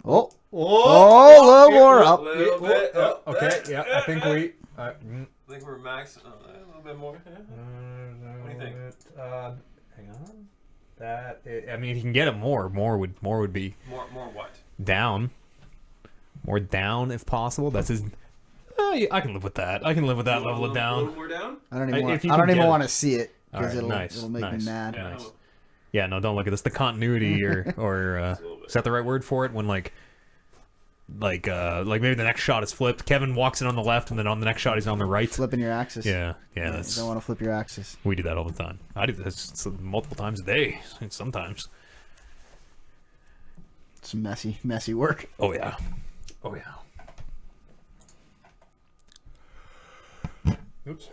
Oh, a little more up. Okay, yeah, I think we. I think we're max a little bit more. Yeah. What do you think? Hang on. I mean, if you can get it more would be More what? down. More down if possible. That's his. I can live with that. I can live with that level of A down. little more down? I don't even If you want. I can don't even get want to see it because Alright, it'll make me mad. Yeah. Nice. Yeah, no, don't look at this. The continuity or is that the right word for it? When like maybe the next shot is flipped. Kevin walks in on the left, and then on the next shot he's on the right. Flipping your axis. Yeah, You that's. don't want to flip your axis. We do that all the time. I do this multiple times a day. Sometimes. It's messy work. Oh yeah. Oh yeah. Oops.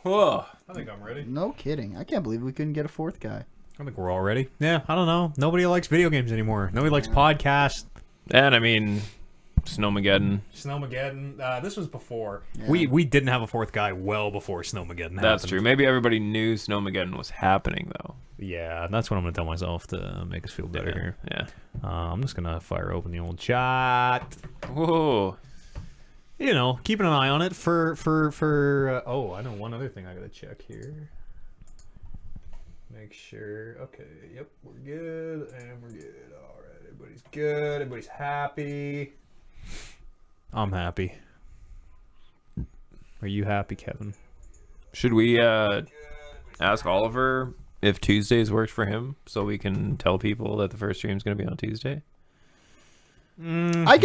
Whoa. I think I'm ready. No kidding. I can't believe we couldn't get a fourth guy. I think we're all ready. Yeah, I don't know. Nobody likes video games anymore. Nobody likes podcasts. And I mean, Snowmageddon. Snowmageddon. This was before. Yeah. We didn't have a fourth guy well before Snowmageddon happened. That's true. Maybe everybody knew Snowmageddon was happening, though. Yeah, that's what I'm going to tell myself to make us feel better here. Yeah. I'm just going to fire open the old chat. Whoa. You know, keeping an eye on it for oh, I know one other thing I got to check here. Make sure. Okay, yep, we're good, and we're good. All right, everybody's good. Everybody's happy. I'm happy. Are you happy, Kevin? Should we ask Oliver if Tuesdays worked for him so we can tell people that the first stream's going to be on Tuesday? I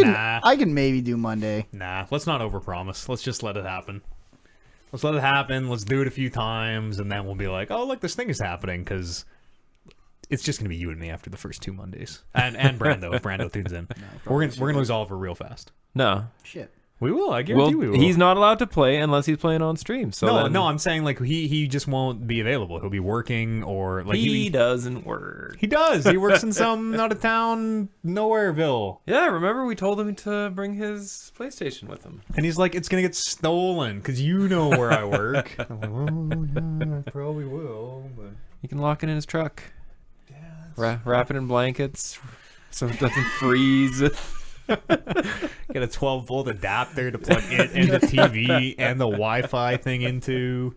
can maybe do Monday. Nah, let's not overpromise. Let's just let it happen. Let's let it happen. Let's do it a few times, and then we'll be like, oh, look, this thing is happening, because it's just going to be you and me after the first 2 Mondays. And Brando, if Brando tunes in. We're gonna lose Oliver real fast. No. Shit. We will. I guarantee we will. He's not allowed to play unless he's playing on stream. So no, I'm saying like he just won't be available. He'll be working or like he doesn't work. He does. He works in some out of town nowhereville. Yeah, remember we told him to bring his PlayStation with him, and he's like, it's gonna get stolen because you know where I work. I'm like, well, yeah, I probably will, but you can lock it in his truck. Yeah, wrap it in blankets so it doesn't freeze. Get a 12-volt adapter to plug it into the TV and the Wi-Fi thing into.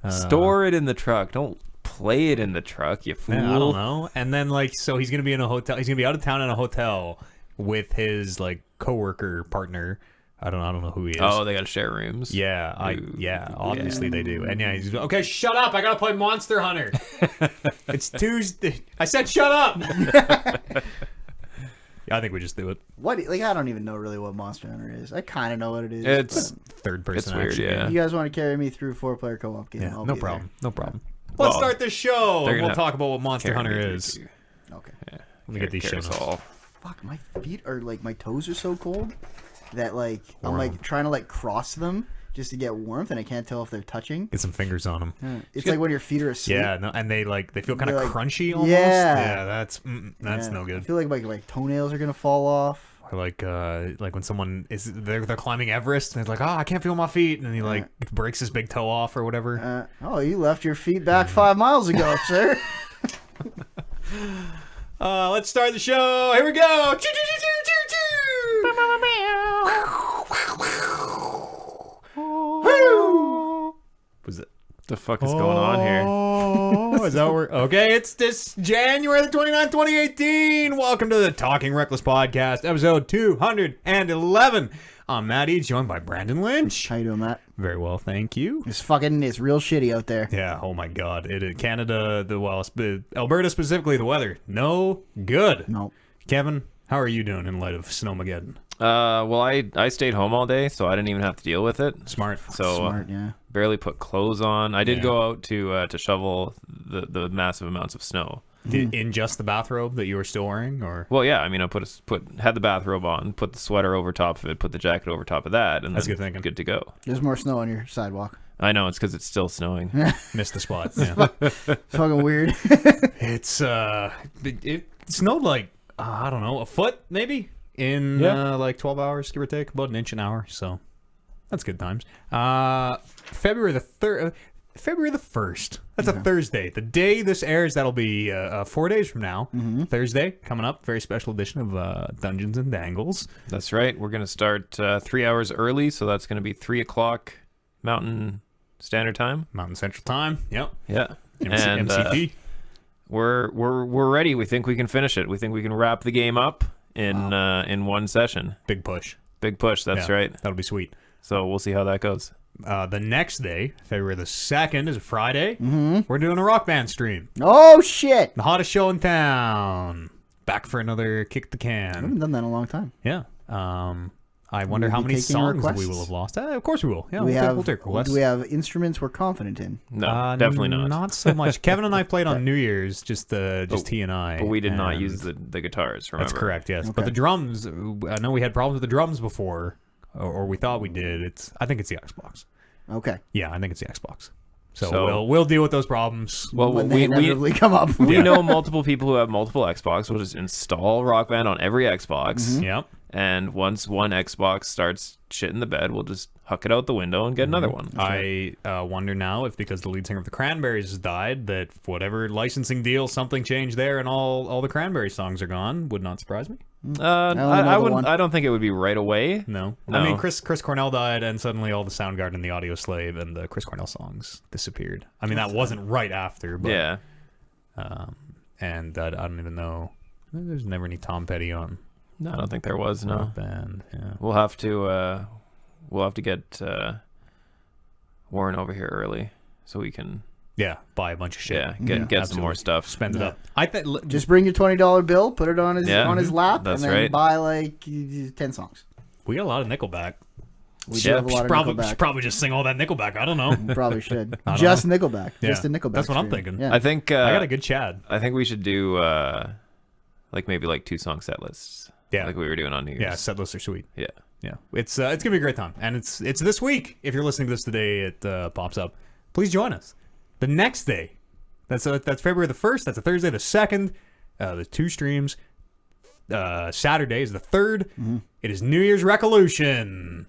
Store it in the truck. Don't play it in the truck, you fool. Man, I don't know. And then so he's gonna be in a hotel. He's gonna be out of town in a hotel with his like coworker partner. I don't know who he is. Oh, they gotta share rooms. Yeah, obviously they do. And yeah, he's okay. Shut up! I gotta play Monster Hunter. It's Tuesday. I said shut up. I think we just do it. What? Like, I don't even know really what Monster Hunter is. I kind of know what it is. It's third-person it's weird, action. yeah. You guys want to carry me through 4-player co-op game? Yeah, I'll no be problem. there. No problem. Well, Let's start this show, they're and gonna we'll talk about what Monster Carry me Hunter through is. too. Okay. Yeah. Let me get these show notes. Fuck, my feet are like, my toes are so cold that like I'm Warm. like trying to like cross them just to get warmth, and I can't tell if they're touching. Get some fingers on them. It's like when your feet are asleep. Yeah, no, and they feel kind of They're like- crunchy almost. Yeah. That's Yeah. no I good. feel like my toenails are gonna fall off. Or like when someone they're climbing Everest and they're like, oh, I can't feel my feet, and he like breaks his big toe off or whatever. Oh, you left your feet back 5 miles ago, sir. Let's start the show. Here we go. Was it? The fuck is going on here? Oh, is that where? Okay, it's this January the 29th, 2018. Welcome to the Talking Reckless Podcast, episode 211. I'm Matt E, joined by Brandon Lynch. How you doing, Matt? Very well, thank you. It's real shitty out there. Yeah, oh my God. Canada, Alberta specifically, the weather, no good. No. Kevin, how are you doing in light of Snowmageddon? Well, I stayed home all day, so I didn't even have to deal with it. Smart. So Smart, yeah. barely put clothes on. I did Yeah. go out to shovel the massive amounts of snow. In just the bathrobe that you were still wearing, or? Well, yeah, I mean, I had the bathrobe on, put the sweater over top of it, put the jacket over top of that, and That's then good thinking. good to go. There's more snow on your sidewalk. I know, it's because it's still snowing. Missed the spot. Yeah. It's fucking weird. It's it snowed like I don't know, a foot maybe in like 12 hours, give or take, about an inch an hour. So that's good times. February the 3rd. February the 1st. That's a Thursday. The day this airs, that'll be 4 days from now. Thursday, coming up. Very special edition of Dungeons and Dangles. That's right. We're going to start 3 hours early, so that's going to be 3 o'clock Mountain Standard Time. Mountain Central Time. Yep. Yeah. And MCP. we're ready. We think we can finish it. We think we can wrap the game up in one session. Big push. Big push. That's right. That'll be sweet. So we'll see how that goes. The next day, February the 2nd, is a Friday. We're doing a Rock Band stream. Oh, shit. The hottest show in town. Back for another kick the I haven't can. done that in a long time. Yeah. I wonder how be many taking songs we requests? will have lost. Of course we will. Yeah, Do we we'll take requests. do we have instruments we're confident in? No, definitely not. Not so much. Kevin and I played on New Year's, just he and I. But we did not and use the guitars, remember? That's correct, yes. Okay. But the drums, I know we had problems with the drums before, or we thought we did. I think it's the Xbox. Okay. Yeah, I think it's the Xbox. So we'll deal with those problems. Well, When they inevitably come up. we know multiple people who have multiple Xbox. We'll just install Rock Band on every Xbox. Yep. And once one Xbox starts shitting the bed, we'll just huck it out the window and get another one. I wonder now if because the lead singer of the Cranberries has died, that whatever licensing deal, something changed there, and all the Cranberry songs are gone. Would not surprise me. I wouldn't. I don't think it would be right away. No. No. I mean, Chris Cornell died, and suddenly all the Soundgarden and the Audio Slave and the Chris Cornell songs disappeared. I mean, that wasn't right after, but Yeah. And I don't even know. There's never any Tom Petty on No, I don't think there was. No. Rock Band. Yeah. We'll have to get Warren over here early so we can Yeah, buy a bunch of shit. get some more absolutely. stuff. Spend it up. I think Just bring your $20 bill, put it on his lap, That's and then right. buy like 10 songs. we got a lot of Nickelback. We do have a lot of Nickelback. Should probably just sing all that Nickelback. I don't know. We probably should. don't Just Nickelback. Yeah. Just a Nickelback. That's what I'm stream. thinking. Yeah. I think I got a good Chad. I think we should do maybe 2 song set lists. Yeah. Like we were doing on New Year's. Yeah, set lists are sweet. Yeah. Yeah, it's gonna be a great time, and it's this week. If you're listening to this today, it pops up. Please join us. The next day, that's February the 1st. That's a Thursday the 2nd. The 2 streams. Saturday is the 3rd. It is New Year's Revolution.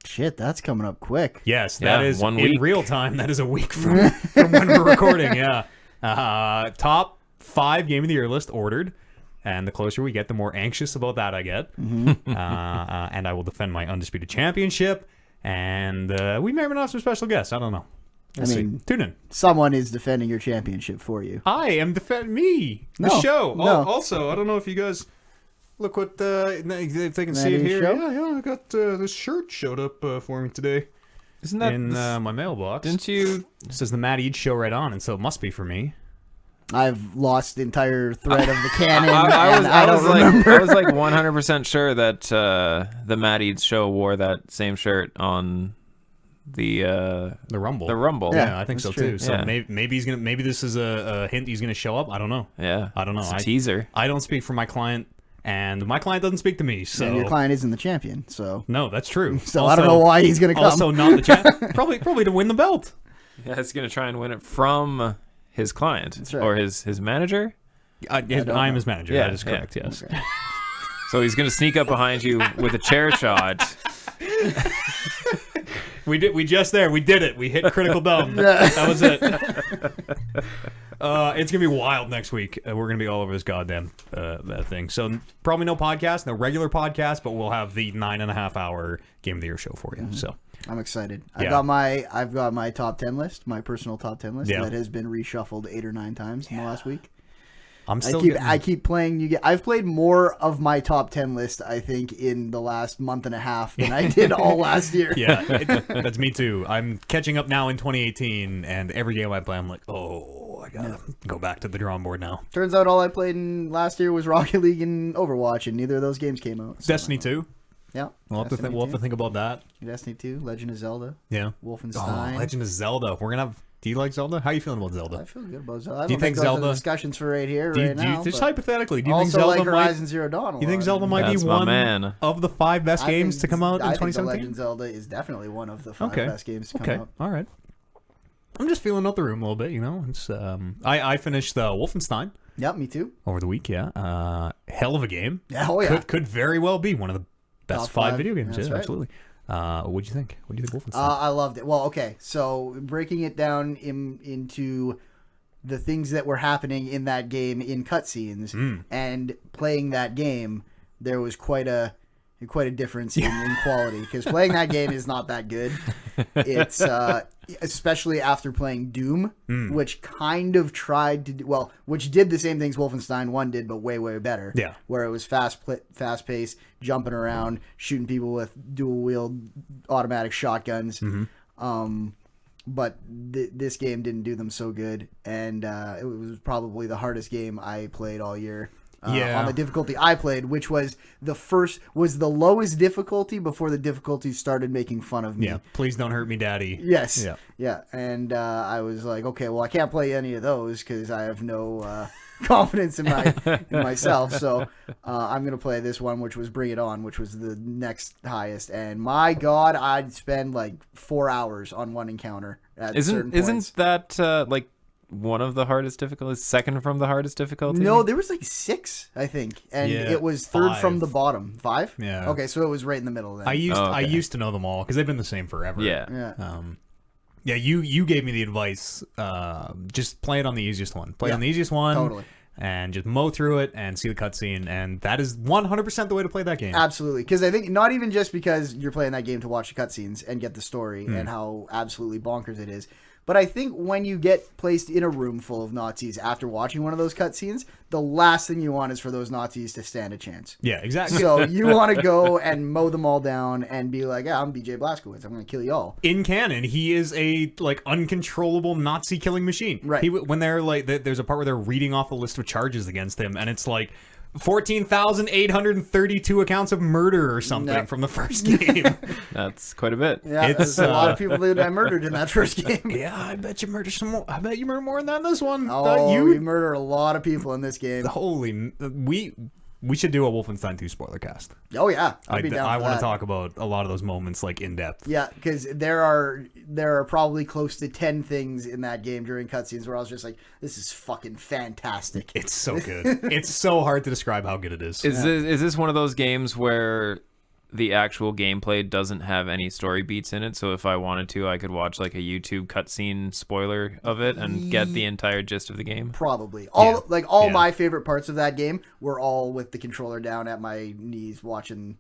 Shit, that's coming up quick. Yes, Yeah, that is 1 in week. real time. That is a week from when we're recording. Yeah, top 5 game of the year list ordered. And the closer we get, the more anxious about that I get. And I will defend my undisputed championship. And we may or may not have some special guests. I don't know. We'll see. Tune in. Someone is defending your championship for you. I am defending me. The No, show. no. Also, I don't know if you guys look what if they can see it Maddie's here. show? Yeah. I got this shirt showed up for me today Isn't that in my mailbox. Didn't you? It says the Matt Eads show right on, and so it must be for me. I've lost the entire thread of the canon. I don't was remember. I was like 100% sure that the Matt Eads show wore that same shirt on the Rumble. The Rumble. Yeah, I think so that's true. too. So Yeah. maybe he's gonna. Maybe this is a hint he's gonna show up. I don't know. Yeah. I don't know. It's a teaser. I don't speak for my client, and my client doesn't speak to me. So And your client isn't the champion, so no, that's true. so I don't know why he's gonna come. Also, not the champ. probably to win the belt. Yeah, he's gonna try and win it from his client That's right. or his manager. I'm know. his manager. Yeah, that is correct. yeah. Yes. Okay. So he's gonna sneak up behind you with a chair shot. We did it. We hit critical dumb. That was it. It's gonna be wild next week. We're gonna be all over this goddamn that thing. So probably no podcast, no regular podcast, but we'll have the 9.5 hour Game of the Year show for you. So I'm excited. Yeah. I've got my top 10 list, my personal top 10 list Yeah. that has been reshuffled 8 or 9 times in the last week. I'm still. I keep playing. I've played more of my top 10 list, I think, in the last month and a half than I did all last year. Yeah, that's me too. I'm catching up now in 2018, and every game I play, I'm like, oh, I gotta go back to the drawing board now. Turns out all I played in last year was Rocket League and Overwatch, and neither of those games came out. So, Destiny 2. Yeah. We'll have to think about that. Destiny 2, Legend of Zelda, Yeah. Wolfenstein. Oh, Legend of Zelda. We're gonna have. Do you like Zelda? How are you feeling about I Zelda? feel good about Zelda. I Do you don't think those are Zelda- the discussions for right here, Do you, right now? just but hypothetically, do you think also Zelda like might? Horizon Zero Dawn. You think Zelda might That's be my one man. of the 5 best games to come out in I think the 2017? Legend Zelda is definitely one of the 5 Okay. best games to come Okay, out. all right. I'm just feeling out the room a little bit, you know. It's I finished Wolfenstein Yep, me too. over the week. Yeah, hell of a game. Yeah, oh yeah. Could very well be one of the best Top 5 5, video games. that's Yeah, right. absolutely. What'd you think? What do you think, Wolfenstein? I loved it. Well, okay, so breaking it down into the things that were happening in that game in cutscenes and playing that game, there was quite a difference in quality, because playing that game is not that good. It's especially after playing Doom, which kind of tried to which did the same things Wolfenstein 1 did, but way better. Yeah, where it was fast paced, jumping around, shooting people with dual wield automatic shotguns. But this game didn't do them so good, and it was probably the hardest game I played all year. On the difficulty I played, which was the lowest difficulty before the difficulty started making fun of me. Yeah, please don't hurt me, Daddy. Yes. Yeah. And I was like, okay, well, I can't play any of those because I have no confidence in myself. So I'm gonna play this one, which was Bring It On, which was the next highest. And my God, I'd spend like 4 hours on one encounter at certain points. Isn't that like one of the hardest difficulties? Second from the hardest difficulty? No, there was like 6, I think, and it was third from the bottom. 5? Yeah. Okay, so it was right in the middle then. I used to know them all because they've been the same forever. Yeah. Yeah. You gave me the advice. Just play it on the easiest one. Play it on the easiest one. Totally. And just mow through it and see the cutscene, and that is 100% the way to play that game. Absolutely, because I think not even just because you're playing that game to watch the cutscenes and get the story and how absolutely bonkers it is, but I think when you get placed in a room full of Nazis after watching one of those cutscenes, the last thing you want is for those Nazis to stand a chance. Yeah, exactly. So you want to go and mow them all down and be like, I'm BJ Blazkowicz. I'm going to kill you all. In canon, he is a like uncontrollable Nazi killing machine. Right. When they're like, there's a part where they're reading off a list of charges against him, and it's like 14,832 accounts of murder or something from the first game. That's quite a bit. Yeah, there's a lot of people that I murdered in that first game. Yeah, I bet you murder some more. I bet you murder more than that in this one. Oh, you murder a lot of people in this game. Holy, we should do a Wolfenstein 2 spoiler cast. Oh yeah, I want to talk about a lot of those moments like in depth. Yeah, because there are probably close to 10 things in that game during cutscenes where I was just like, this is fucking fantastic. It's so good. It's so hard to describe how good it is. Is this one of those games where the actual gameplay doesn't have any story beats in it? So if I wanted to, I could watch like a YouTube cutscene spoiler of it and get the entire gist of the game? Probably. All my favorite parts of that game were all with the controller down at my knees watching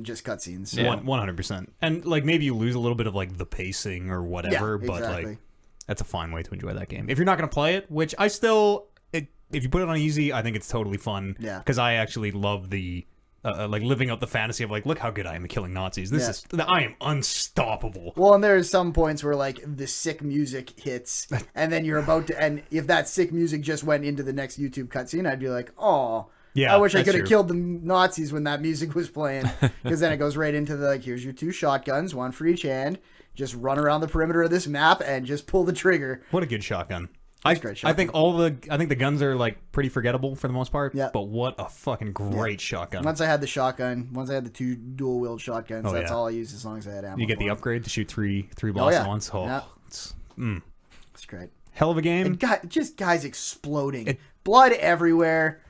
just cutscenes. Yeah. 100%. And like maybe you lose a little bit of like the pacing or whatever, but like that's a fine way to enjoy that game. If you're not going to play it, which I still, if you put it on easy, I think it's totally fun. Yeah. Because I actually love the like living out the fantasy of like, look how good I am at killing Nazis. I am unstoppable. Well, and there's some points where like the sick music hits, and then you're about to, and if that sick music just went into the next YouTube cutscene, I'd be like, oh, yeah, I wish I could have killed the Nazis when that music was playing, because then it goes right into the like, here's your 2 shotguns, 1 for each hand. Just run around the perimeter of this map and just pull the trigger. What a good shotgun. Great shotgun. I think the guns are like pretty forgettable for the most part. Yeah. But what a fucking great shotgun. Once I had the shotgun, once I had the 2 dual wield shotguns, that's all I used as long as I had ammo. You get the upgrade to shoot three bosses at once. It's great. Hell of a game. And just guys exploding. Blood everywhere.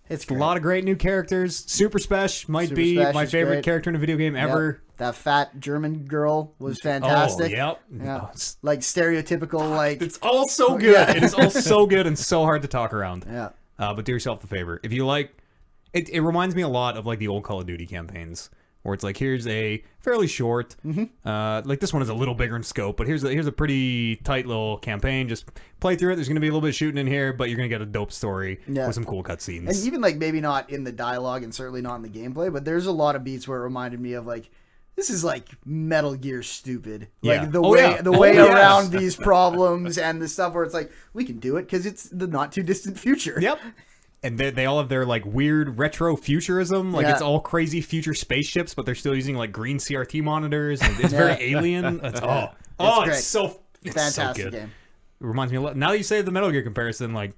It's great. A lot of great new characters. Super Spesh might be my favorite character in a video game ever. Yep. That fat German girl was fantastic. Oh, yep. Yeah. Like stereotypical, like... It's all so good. Yeah. It is all so good and so hard to talk around. Yeah. But do yourself the favor. If you like... It reminds me a lot of like the old Call of Duty campaigns, where it's like, here's a fairly short... like this one is a little bigger in scope, but here's a pretty tight little campaign. Just play through it. There's going to be a little bit of shooting in here, but you're going to get a dope story with some cool cutscenes. And even like maybe not in the dialogue and certainly not in the gameplay, but there's a lot of beats where it reminded me of like, this is like Metal Gear stupid. Like the way around these problems and the stuff where it's like, we can do it because it's the not too distant future. Yep. And they all have their like weird retro futurism. Like it's all crazy future spaceships, but they're still using like green CRT monitors. And it's very alien. It's it's so fantastic so good. Game. It reminds me a lot. Now that you say the Metal Gear comparison, like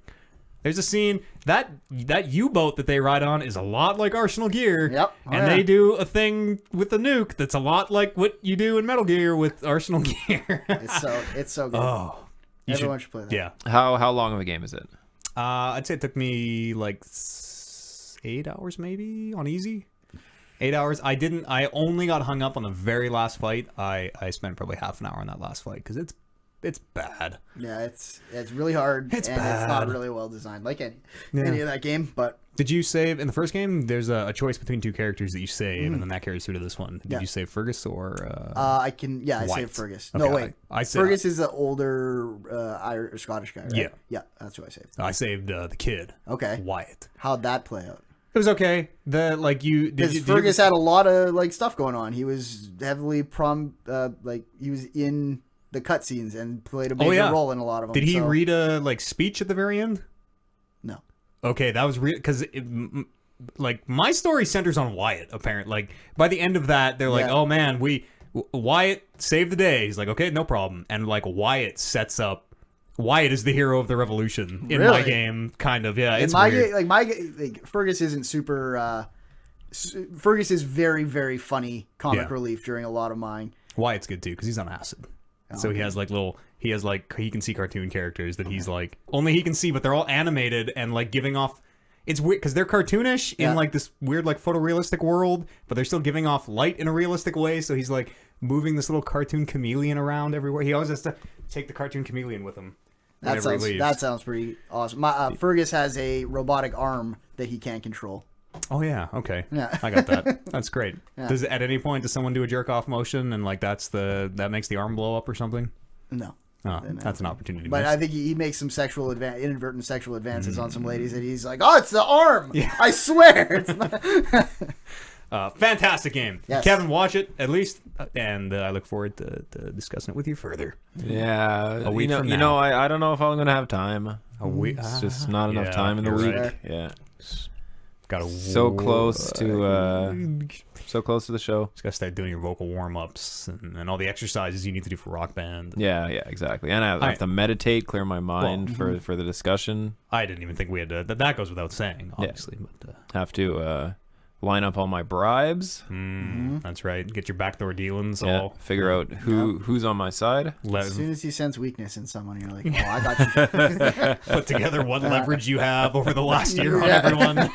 there's a scene that U-boat that they ride on is a lot like Arsenal Gear. Yep. They do a thing with the nuke that's a lot like what you do in Metal Gear with Arsenal Gear. It's so good. Oh, everyone should play that. Yeah. How long of a game is it? I'd say it took me like 8 hours maybe on easy. 8 hours. I only got hung up on the very last fight. I spent probably half an hour on that last fight because it's bad. Yeah, it's really hard. It's and bad. It's not really well designed, like any of that game. But did you save in the first game? There's a choice between two characters that you save, and then that carries through to this one. Did you save Fergus or? I Wyatt? saved Fergus. Okay, No, wait. I saved, Fergus is the older Irish or Scottish guy, right? Yeah. Yeah, that's who I saved. I saved the kid. Okay. Wyatt. How'd that play out? It was okay. Because Fergus had a lot of like stuff going on. He was heavily he was in the cutscenes and played a major role in a lot of them. Did he read a speech at the very end? No. Okay, that was real because my story centers on Wyatt. Apparently, like by the end of that, they're like, "Oh man, Wyatt saved the day." He's like, "Okay, no problem." And like Wyatt sets up. Wyatt is the hero of the revolution in my game, kind of. Yeah, it's in my weird. game, Fergus isn't super. Fergus is very, very funny comic relief during a lot of mine. Wyatt's good too because he's on acid. So he has he can see cartoon characters that he's like only he can see, but they're all animated and like giving off. It's weird because they're cartoonish in like this weird like photorealistic world, but they're still giving off light in a realistic way. So he's like moving this little cartoon chameleon around everywhere. He always has to take the cartoon chameleon with him. That sounds pretty awesome. Fergus has a robotic arm that he can't control. Oh yeah, okay. Yeah. I got that. That's great. Yeah. Does at any point does someone do a jerk off motion and like that makes the arm blow up or something? No. Oh, that's an opportunity. But I think he makes some inadvertent sexual advances on some ladies, and he's like, "Oh, it's the arm! Yeah. I swear!" It's not. Fantastic game. Yes. Kevin, watch it at least, and I look forward to discussing it with you further. Yeah, a week from you now. know, I don't know if I'm gonna have time. A week. It's just not enough time in the you're week. right. Yeah, Got so close to the show. Just gotta start doing your vocal warm-ups and all the exercises you need to do for Rock Band. Yeah, exactly. And I have to meditate, clear my mind for the discussion. I didn't even think we had to. That goes without saying, obviously. Yeah. But have to line up all my bribes. That's right. Get your backdoor dealings. All figure out who's on my side. As soon as you sense weakness in someone, you're like, "Oh, I got you." Put together what leverage you have over the last year on everyone.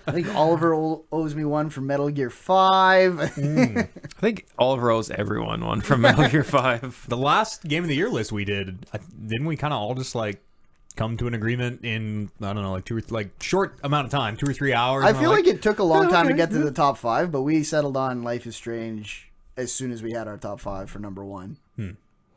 I think Oliver owes me one from Metal Gear 5. I think Oliver owes everyone one from Metal Gear 5. The last Game of the Year list we didn't we kind of all just like come to an agreement in I don't know short amount of time, 2 or 3 hours? I feel like it took a long time to get to the top 5, but we settled on Life is Strange as soon as we had our top 5 for number 1.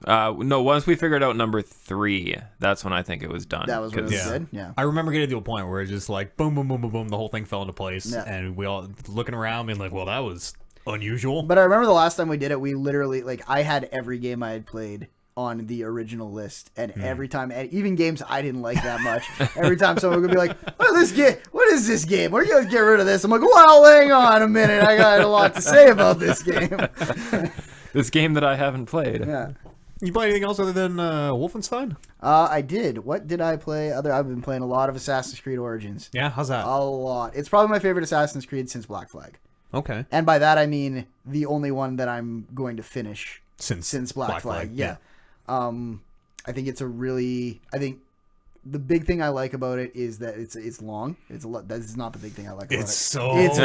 No, once we figured out number 3, that's when I think it was done. That was when it was good. Yeah. I remember getting to a point where it's just like boom, boom, boom, boom, boom, the whole thing fell into place, and we all looking around and like, well, that was unusual. But I remember the last time we did it, we literally I had every game I had played on the original list, and every time, and even games I didn't like that much, every time someone would be like, "Oh, this game, what is this game? We're gonna get rid of this." I'm like, "Well, hang on a minute, I got a lot to say about this game." This game that I haven't played. Yeah. You play anything else other than Wolfenstein? I did. What did I play? I've been playing a lot of Assassin's Creed Origins. Yeah, how's that? A lot. It's probably my favorite Assassin's Creed since Black Flag. Okay. And by that I mean the only one that I'm going to finish since Black Flag. Yeah. I think I think the big thing I like about it is that it's long. That is not the big thing I like about it. It's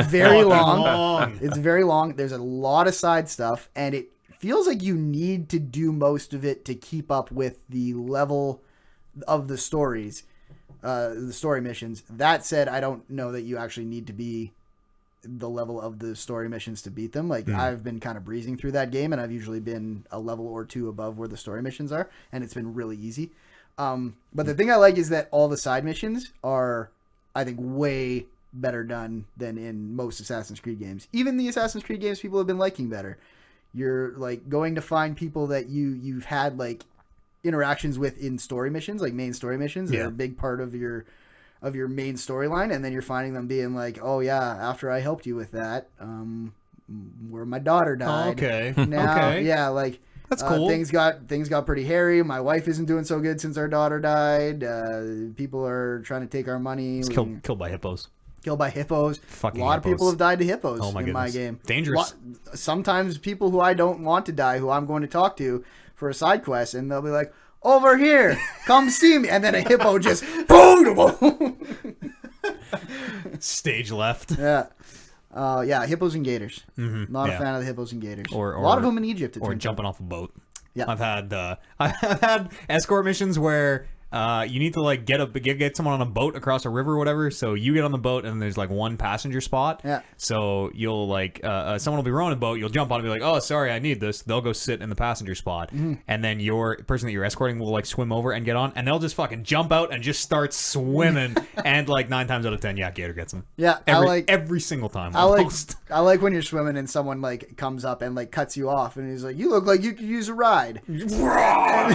very long. It's very long. There's a lot of side stuff, and it feels like you need to do most of it to keep up with the level of the stories, the story missions. That said, I don't know that you actually need to be the level of the story missions to beat them. I've been kind of breezing through that game, and I've usually been a level or 2 above where the story missions are, and it's been really easy. But the thing I like is that all the side missions are, I think, way better done than in most Assassin's Creed games. Even the Assassin's Creed games people have been liking better. You're going to find people that you've had interactions with in story missions, main story missions. They're a big part of your main storyline, and then you're finding them being like, "Oh yeah, after I helped you with that, where my daughter died." Oh, okay. Now, okay. yeah, that's cool. Things got pretty hairy. My wife isn't doing so good since our daughter died. People are trying to take our money. Killed by hippos. Killed by hippos. Fucking a lot hippos. of people have died to hippos in my game. Dangerous. Sometimes people who I don't want to die, who I'm going to talk to for a side quest, and they'll be like, "Over here, come see me," and then a hippo just boom. Stage left. Yeah. Yeah, hippos and gators. Not a fan of the hippos and gators. A lot of them in Egypt. Or jumping off a boat. Yeah. I've had escort missions where you need to like get someone on a boat across a river or whatever. So you get on the boat and there's like one passenger spot. Yeah. So you'll like someone will be rowing a boat. You'll jump on and be like, oh, sorry, I need this. They'll go sit in the passenger spot, and then your person that you're escorting will like swim over and get on, and they'll just fucking jump out and just start swimming. And like 9 times out of 10, gator gets them. Yeah, every single time. I like when you're swimming and someone like comes up and like cuts you off, and he's like, "You look like you could use a ride." Go on.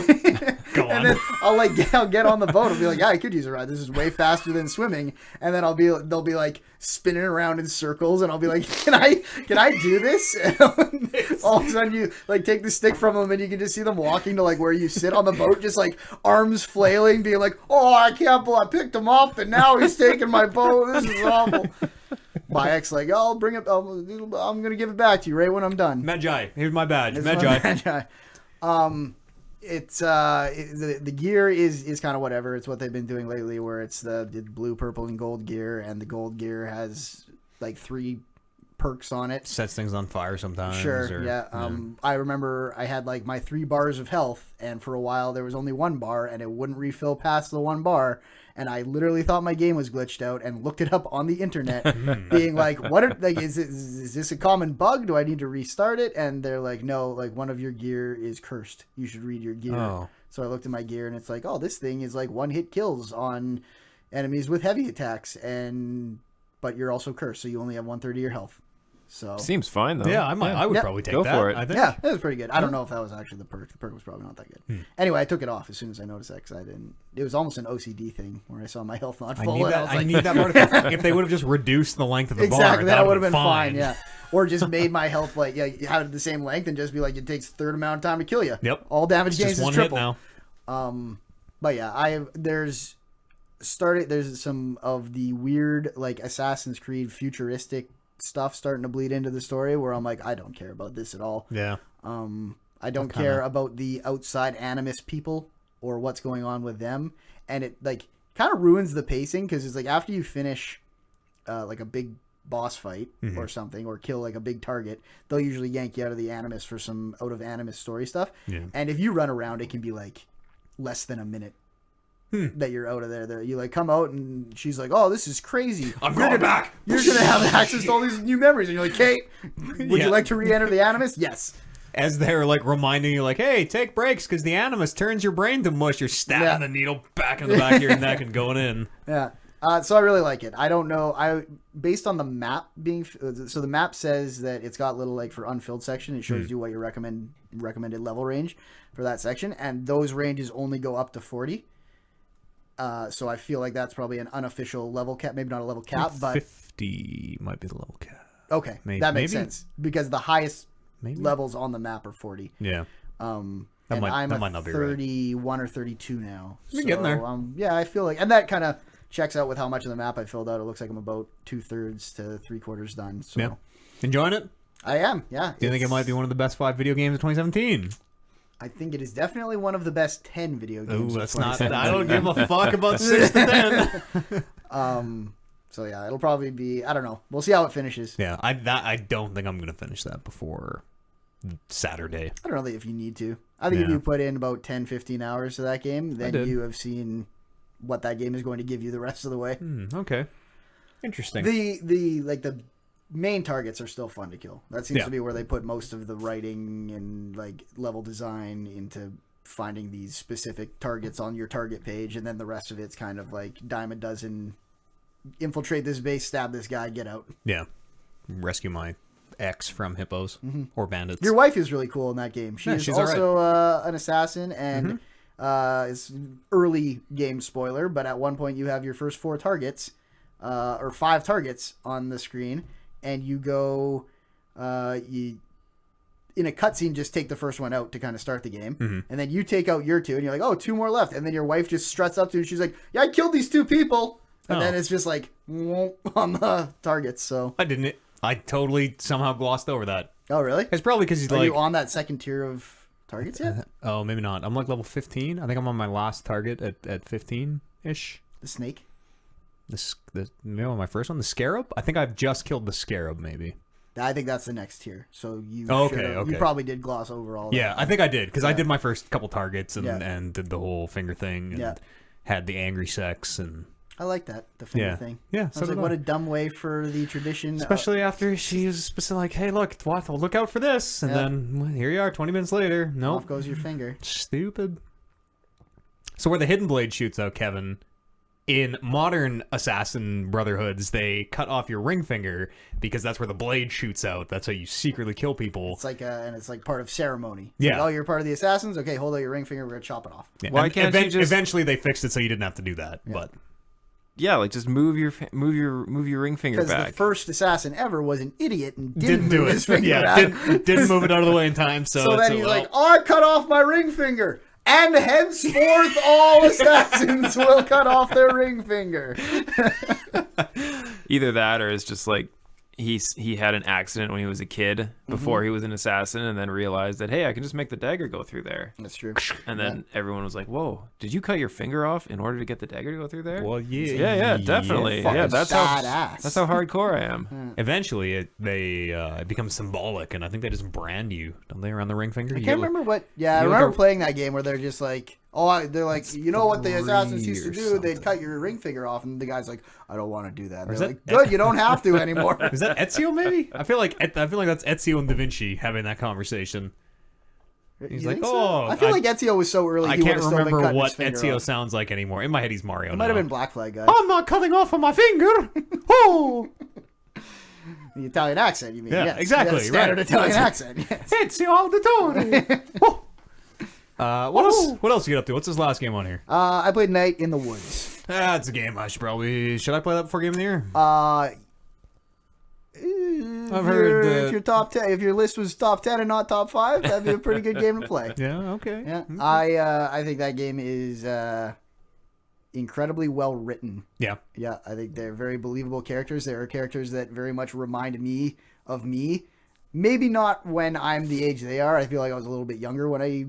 And then I'll get on the boat. I'll be like, "Yeah, I could use a ride. This is way faster than swimming." And then they'll be like spinning around in circles, and I'll be like, "Can I do this?" And all of a sudden, you like take the stick from them, and you can just see them walking to like where you sit on the boat, just like arms flailing, being like, "Oh, I can't believe I picked him up, and now he's taking my boat. This is awful." My ex like, "I'll bring it. I'm gonna give it back to you right when I'm done." Magi, here's my badge. It's Magi. It's the gear is kind of whatever. It's what they've been doing lately, where it's the blue, purple, and gold gear, and the gold gear has like 3 perks on it. Sets things on fire sometimes. Sure, yeah. I remember I had like my 3 bars of health, and for a while there was only 1 bar, and it wouldn't refill past the 1 bar. And I literally thought my game was glitched out and looked it up on the internet, being like, is this a common bug? Do I need to restart it? And they're like, no, like one of your gear is cursed. You should read your gear. Oh. So I looked at my gear, and it's like, oh, this thing is like 1-hit kills on enemies with heavy attacks, but you're also cursed, so you only have 1/3 of your health. So Seems fine though. Yeah, I would probably take Go that. for it. I think. yeah, it was pretty good. I don't know if that was actually the perk. The perk was probably not that good. Anyway, I took it off as soon as I noticed that, because it was almost an OCD thing where I saw my health not full. I need that part. If they would have just reduced the length of the bar, exactly, that would have been fine. Yeah, or just made my health like have it the same length and just be like, it takes a third amount of time to kill you. Yep. All damage gains Just is one triple. hit now. But yeah, there's some of the weird like Assassin's Creed futuristic stuff starting to bleed into the story where I'm like, I don't care about this at all. Yeah. I don't care about the outside Animus people or what's going on with them, and it like kind of ruins the pacing, because it's like after you finish like a big boss fight or something, or kill like a big target, they'll usually yank you out of the Animus for some out of Animus story stuff. Yeah. And if you run around, it can be like less than a minute that you're out of there. You like come out, and she's like, "Oh, this is crazy. I'm going back. You're gonna have access to all these new memories." And you're like, "Kate, would you like to re-enter the Animus?" Yes. As they're like reminding you, like, "Hey, take breaks because the Animus turns your brain to mush." You're stabbing the needle back in the back of your neck and going in. Yeah. So I really like it. I don't know. Based on the map being, so the map says that it's got little like for unfilled section. It shows you what your recommended level range for that section, and those ranges only go up to 40. So I feel like that's probably an unofficial level cap, maybe not a level cap, but 50 might be the level cap. Okay, that makes sense, because the highest levels on the map are 40. Yeah. I'm might at not be right. 31 or 32 now. You're getting there. Yeah, I feel like, and that kind of checks out with how much of the map I filled out. It looks like I'm about 2/3 to 3/4 done. So Yeah. Enjoying it? I am. Yeah. Do you think it might be one of the best 5 video games of 2017? I think it is definitely one of the best 10 video games. Ooh, that's not. I don't give a fuck about 6 to 10. So yeah, it'll probably be. I don't know. We'll see how it finishes. Yeah, I don't think I'm gonna finish that before Saturday. I don't know if you need to. I think if you put in about 10, 15 hours to that game, then you have seen what that game is going to give you the rest of the way. Okay, interesting. The main targets are still fun to kill. That seems to be where they put most of the writing and like level design into finding these specific targets on your target page, and then the rest of it's kind of like dime a dozen. Infiltrate this base, stab this guy, get out. Yeah, rescue my ex from hippos or bandits. Your wife is really cool in that game. She's also an assassin, and it's early game spoiler, but at one point you have your first 4 targets, or 5 targets on the screen, and you go, in a cutscene, just take the first one out to kind of start the game, and then you take out your 2, and you're like, oh, 2 more left, and then your wife just struts up to you, and she's like, yeah, I killed these 2 people, and then it's just like, on the targets, so. I totally somehow glossed over that. Oh, really? It's probably because he's Are like... you on that second tier of targets yet? Oh, maybe not. I'm like level 15. I think I'm on my last target at 15-ish. The snake? My first one, the Scarab. I think I've just killed the Scarab, maybe. I think that's the next tier. So you okay. You probably did gloss over all that. Yeah, I think I did because I did my first couple targets and did the whole finger thing and had the angry sex and. I like that, the finger thing. Yeah, I was like, what a dumb way for the tradition. Especially after she was like, hey, look out for this. And then here you are 20 minutes later. Nope. Off goes your finger. Stupid. So where the hidden blade shoots out, Kevin, in modern assassin brotherhoods, they cut off your ring finger because that's where the blade shoots out. That's how you secretly kill people. It's like and it's like part of ceremony. It's like, oh, you're part of the assassins? Okay, hold out your ring finger. We're going to chop it off. Yeah. Why can't you just... Eventually they fixed it so you didn't have to do that, but... Yeah, like just move your ring finger back. Because the first assassin ever was an idiot and didn't move his finger didn't move it out of the way in time. So then he's like, I cut off my ring finger. And henceforth all assassins will cut off their ring finger. Either that or it's just like he had an accident when he was a kid before he was an assassin and then realized that, hey, I can just make the dagger go through there. That's true. And then everyone was like, whoa, did you cut your finger off in order to get the dagger to go through there? Well, yeah, definitely. Yeah, that's how hardcore I am. Eventually it becomes symbolic, and I think they just brand you, don't they, around the ring finger? I can't remember what... Yeah, I remember playing that game where they're just like... they're like, you know what the assassins used to do? They'd cut your ring finger off, and the guy's like, I don't want to do that. And they're like, good, you don't have to anymore. Is that Ezio? Maybe I feel like that's Ezio and Da Vinci having that conversation. He's like, I feel like Ezio was so early. I can't remember what Ezio sounds like anymore. In my head, he's Mario. It might have been Black Flag guy. I'm not cutting off on my finger. Oh. The Italian accent, you mean? Yeah, yes. exactly. Standard Italian accent. Yes. Ezio Auditore. What else you get up to? What's this last game on here? I played Night in the Woods. That's a game I should I play that before Game of the Year? I've heard if your top 10, if your list was top 10 and not top 5, that'd be a pretty good game to play. Yeah, okay. Yeah, okay. I think that game is incredibly well written. Yeah, yeah. I think they're very believable characters. There are characters that very much remind me of me. Maybe not when I'm the age they are. I feel like I was a little bit younger when I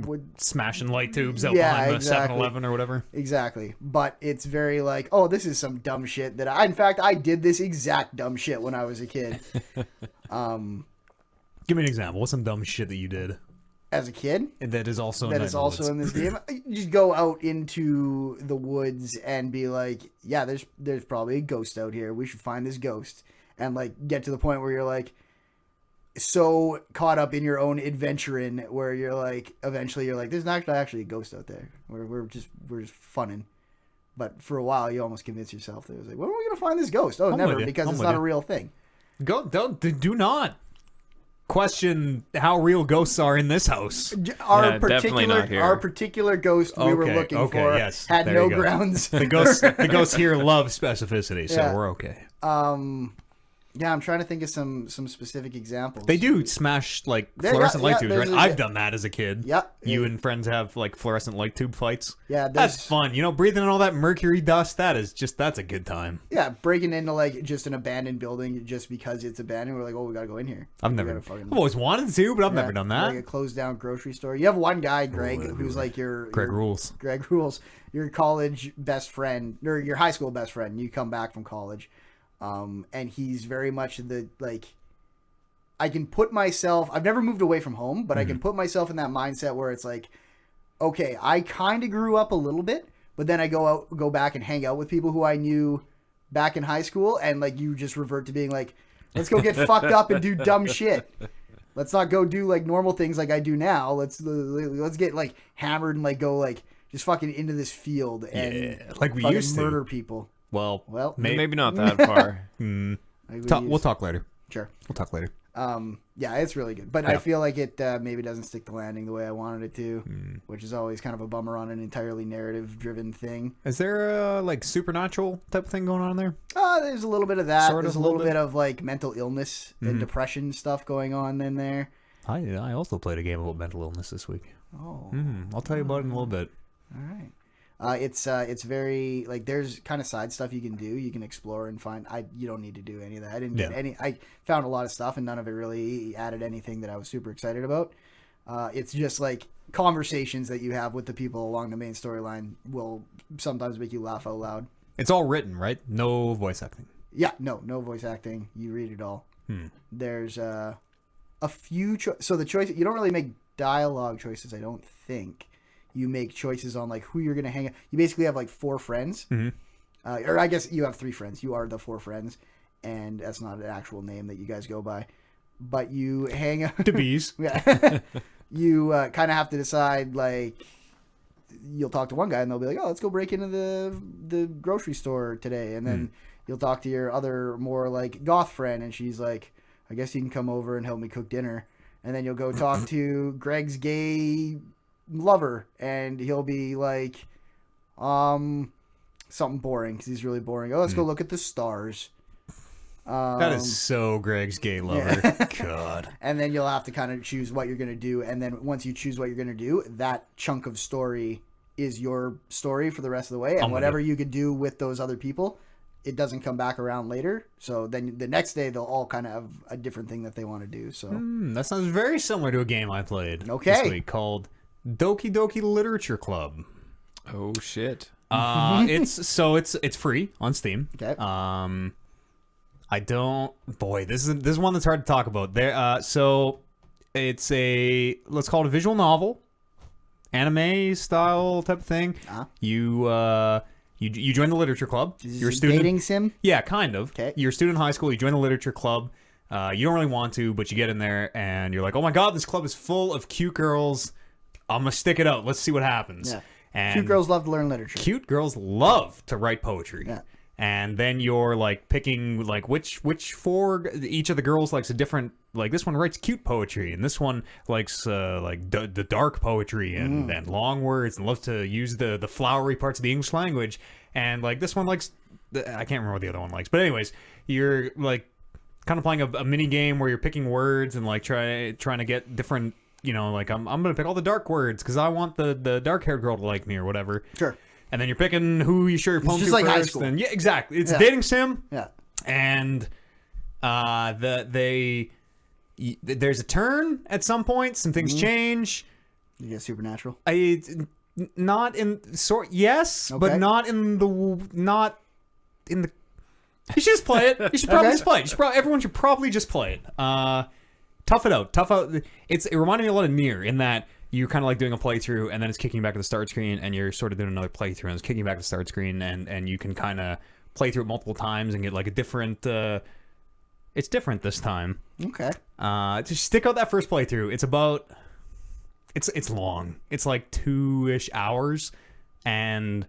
would smashing light tubes out behind the 7-Eleven or whatever. Exactly. But it's very like, oh, this is some dumb shit that in fact I did this exact dumb shit when I was a kid. Give me an example. What's some dumb shit that you did as a kid? And that is also in this game. You just go out into the woods and be like, yeah, there's probably a ghost out here. We should find this ghost. And like get to the point where you're like so caught up in your own adventuring where you're like, eventually you're like, there's not actually a ghost out there. We're just funning. But for a while, you almost convince yourself that it was like, when are we going to find this ghost? Oh, never, because it's not a real thing. Do not question how real ghosts are in this house. Our particular ghost we were looking for had no grounds. The ghosts here love specificity, so we're okay. Yeah, I'm trying to think of some specific examples. They do smash like fluorescent light tubes, right? I've done that as a kid. Yeah. You and friends have like fluorescent light tube fights. Yeah, that's fun. You know, breathing in all that mercury dust, that's a good time. Yeah, breaking into like just an abandoned building just because it's abandoned. We're like, oh, we gotta go in here. I've always wanted to, but I've never done that. Like a closed down grocery store. You have one guy, Greg, who's like Greg Rules, your college best friend or your high school best friend. You come back from college. And he's very much I can put myself, I've never moved away from home, but I can put myself in that mindset where it's like, okay, I kind of grew up a little bit, but then I go back and hang out with people who I knew back in high school. And like, you just revert to being like, let's go get fucked up and do dumb shit. Let's not go do like normal things like I do now. Let's get like hammered and like go like just fucking into this field and like we used to murder people. Well, maybe not that far. We'll talk later. Sure. We'll talk later. Yeah, it's really good. But I feel like it maybe doesn't stick the landing the way I wanted it to, which is always kind of a bummer on an entirely narrative-driven thing. Is there a like supernatural type of thing going on there? There's a little bit of that. There's a little bit of like mental illness and depression stuff going on in there. I also played a game about mental illness this week. Oh. I'll tell you about it in a little bit. All right. It's very like there's kind of side stuff you can do. You can explore and find. You don't need to do any of that. I didn't get any. I found a lot of stuff and none of it really added anything that I was super excited about. It's just like conversations that you have with the people along the main storyline will sometimes make you laugh out loud. It's all written, right? No voice acting. Yeah, no voice acting. You read it all. There's a few so the choice, you don't really make dialogue choices, I don't think. You make choices on like who you're gonna hang out. You basically have like 4 friends, or I guess you have 3 friends. You are the 4 friends, and that's not an actual name that you guys go by. But you hang out. The bees. Yeah. You kind of have to decide, like, you'll talk to one guy and they'll be like, oh, let's go break into the grocery store today, and then you'll talk to your other more like goth friend, and she's like, I guess you can come over and help me cook dinner. And then you'll go talk to Greg's gay lover, and he'll be like, something boring because he's really boring. Oh, let's go look at the stars. That is so Greg's gay lover. Yeah. God. And then you'll have to kind of choose what you're going to do. And then once you choose what you're going to do, that chunk of story is your story for the rest of the way. And whatever you could do with those other people, it doesn't come back around later. So then the next day, they'll all kind of have a different thing that they want to do. So That sounds very similar to a game I played Okay. this week called Doki Doki Literature Club. Oh shit. It's free on Steam. Okay. I don't. Boy, this is one that's hard to talk about. So it's let's call it a visual novel, anime style type of thing. You join the literature club. You're a student. Dating sim? Yeah, kind of. Okay. You're a student in high school. You join the literature club. You don't really want to, but you get in there and you're like, oh my god, this club is full of cute girls. I'm gonna stick it out. Let's see what happens. Yeah. And Cute girls love to learn literature. Cute girls love to write poetry. Yeah. And then you're like picking like which 4 each of the girls likes a different, like this one writes cute poetry and this one likes the dark poetry and long words and loves to use the flowery parts of the English language, and like this one likes I can't remember what the other one likes, but anyways, you're like kind of playing a mini game where you're picking words and like trying to get different, you know, like I'm gonna pick all the dark words because I want the dark haired girl to like me or whatever. Sure. And then you're picking who you show your poem to just like first. high school. And yeah, exactly. It's a dating sim. Yeah. And there's a turn at some point. Some things change. You get supernatural. Not in yes, but Okay. not in the. You should just play it. You should probably just play it. Everyone should probably just play it. Tough it out. It reminded me a lot of Nier in that you're kind of like doing a playthrough and then it's kicking you back to the start screen and you're sort of doing another playthrough and it's kicking you back to the start screen and you can kind of play through it multiple times and get like a different. It's different this time. Okay. Just stick out that first playthrough. It's about. It's long. It's like 2-ish hours, and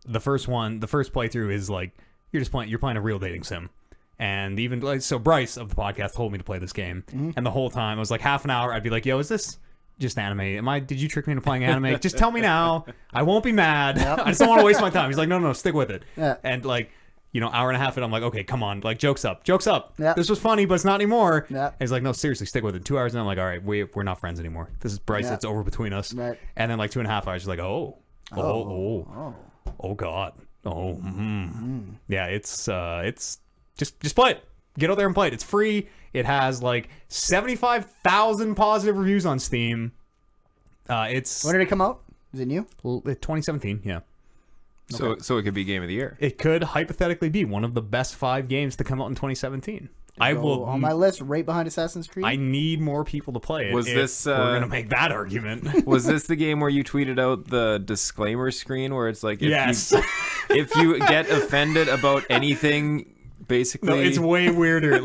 the first playthrough is like you're playing a real dating sim. And even like so, Bryce of the podcast told me to play this game, and the whole time it was like half an hour. I'd be like, "Yo, is this just anime? Did you trick me into playing anime? Just tell me now. I won't be mad. Yep. I just don't want to waste my time." He's like, "No, stick with it." Yeah. And like, you know, hour and a half, and I'm like, "Okay, come on, like, jokes up. Yep. This was funny, but it's not anymore." Yep. And he's like, "No, seriously, stick with it." 2 hours, and I'm like, "All right, we're not friends anymore. This is Bryce. Yep. It's over between us." Right. And then like 2.5 hours, he's like, "Oh God, yeah." It's just play it. Get out there and play it. It's free. It has like 75,000 positive reviews on Steam. When did it come out? Is it new? 2017, yeah. So it could be game of the year. It could hypothetically be one of the best 5 games to come out in 2017. I will on my list, right behind Assassin's Creed. I need more people to play it. Was this, we're gonna make that argument? Was this the game where you tweeted out the disclaimer screen where it's like, Yes. if you get offended about anything, basically. No, it's way weirder.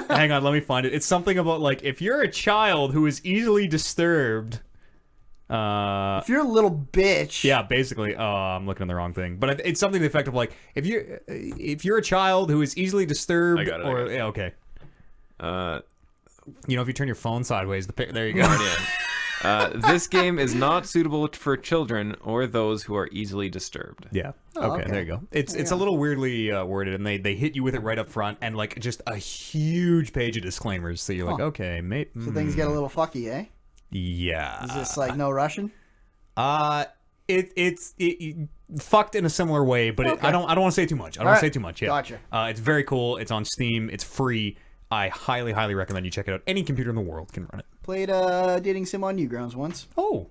Hang on, let me find it. It's something about like if you're a child who is easily disturbed. If you're a little bitch. Yeah, basically. I'm looking at the wrong thing, but it's something to the effect of like if you're a child who is easily disturbed. I got it. Yeah, okay. You know, if you turn your phone sideways, there you go. This game is not suitable for children or those who are easily disturbed. Yeah. Oh, Okay, there you go. It's a little weirdly worded, and they hit you with it right up front, and like just a huge page of disclaimers. So you're like, okay, mate. So things get a little fucky, eh? Yeah. Is this like no Russian? It's fucked in a similar way, but Okay. I don't want to say too much. I don't want to say too much. Yeah. Gotcha. It's very cool. It's on Steam. It's free. I highly, highly recommend you check it out. Any computer in the world can run it. Played dating sim on Newgrounds once. Oh,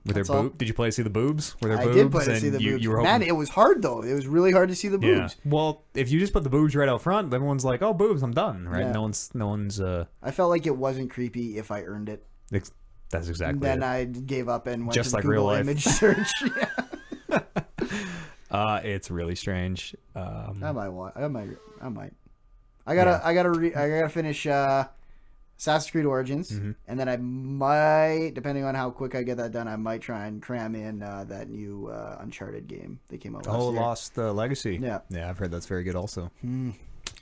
With their That's all. boob? Did you play to see the boobs? Were there I boobs? did play to and see the boobs. You were Man, hoping... it was hard though. It was really hard to see the boobs. Yeah. Well, if you just put the boobs right out front, everyone's like, "Oh, boobs, I'm done." Right? Yeah. No one's. I felt like it wasn't creepy if I earned it. That's exactly. Then it. I gave up and went Just to like Google real life. image search. It's really strange. I might. I gotta finish Assassin's Creed Origins, and then I might, depending on how quick I get that done, I might try and cram in that new Uncharted game that came out last year. Lost Legacy. Yeah. Yeah, I've heard that's very good also.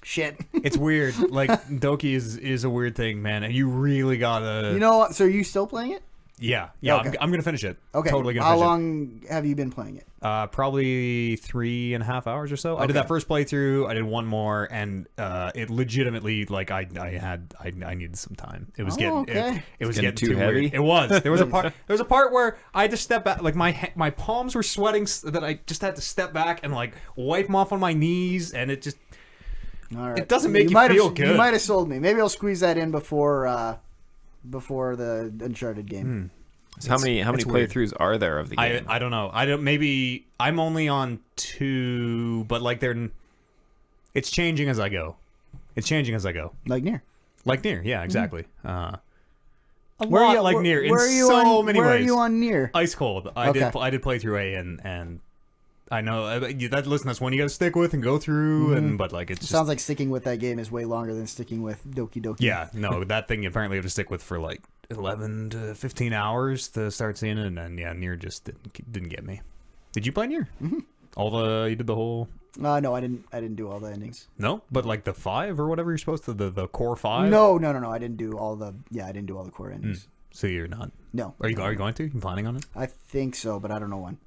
Shit. It's weird. Like Doki is a weird thing, man. And you really gotta. You know what? So are you still playing it? Yeah. Okay. I'm gonna finish it. Okay. Totally gonna How finish it. long have you been playing it? Probably 3.5 hours or so. I did that first playthrough. I did one more, and it legitimately, like, I needed some time. It was okay. it was getting getting too too heavy? weird. It was. There was a part where I had to step back. Like my palms were sweating that I just had to step back and like wipe them off on my knees, and it just All right. it doesn't make you might feel have, good. You might have sold me. Maybe I'll squeeze that in before the Uncharted game. So how many it's weird. playthroughs are there of the game? I don't know. Maybe I'm only on 2, but like it's changing as I go. It's changing as I go. Like Nier. Like Nier, yeah, exactly. A Where are lot you- like where- Nier in where are you so on- many where ways. are you on Nier? Ice Cold. I did play through A, and I know that's one you got to stick with and go through, but like it's just, Sounds like sticking with that game is way longer than sticking with Doki Doki. yeah, no, that thing you apparently have to stick with for like 11 to 15 hours to start seeing it, and then Nier just didn't get me. Did you play Nier? Mm-hmm. You did the whole. No, I didn't do all the endings. No, but like the 5 or whatever you're supposed to, the core 5. No. I didn't do all the core endings. So you're not. No. Are you going to? You planning on it? I think so, but I don't know when.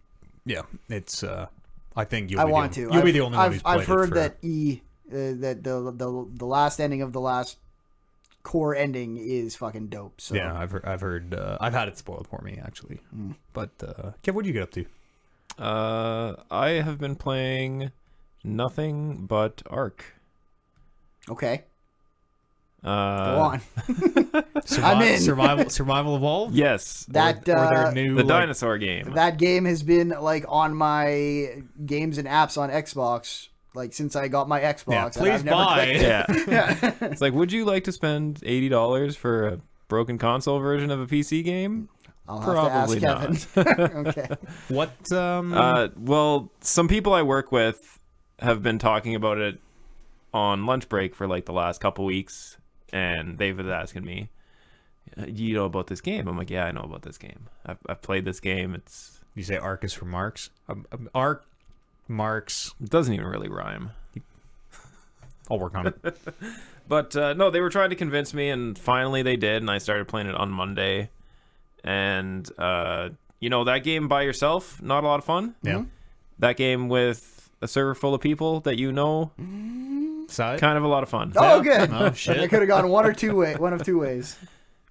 Yeah, it's. I think you'll. I be want the, to. You'll be the only one who's played I've heard it that the last ending of the last core ending is fucking dope. So yeah, I've heard. I've had it spoiled for me actually. But Kev, what do you get up to? I have been playing nothing but Ark. Okay. Go Go on. I'm in. Survival Evolved. Yes, That or their new the dinosaur game. that game has been like on my games and apps on Xbox like since I got my Xbox. Yeah, and please I've never buy. clicked it. Yeah. It's like, would you like to spend $80 for a broken console version of a PC game? I'll Probably have to ask Kevin. Okay. What? Well, some people I work with have been talking about it on lunch break for like the last couple weeks, and they've been asking me, "You know about this game?" I'm like, "Yeah, I know about this game. I've played this game. It's." You say Ark is for Marks? Ark, Marks. It doesn't even really rhyme. I'll work on it. But no, they were trying to convince me, and finally they did, and I started playing it on Monday. And that game by yourself, not a lot of fun. Yeah. That game with a server full of people that you know, Side? kind of a lot of fun. Oh, good. Oh, shit. I could have gone one of two ways.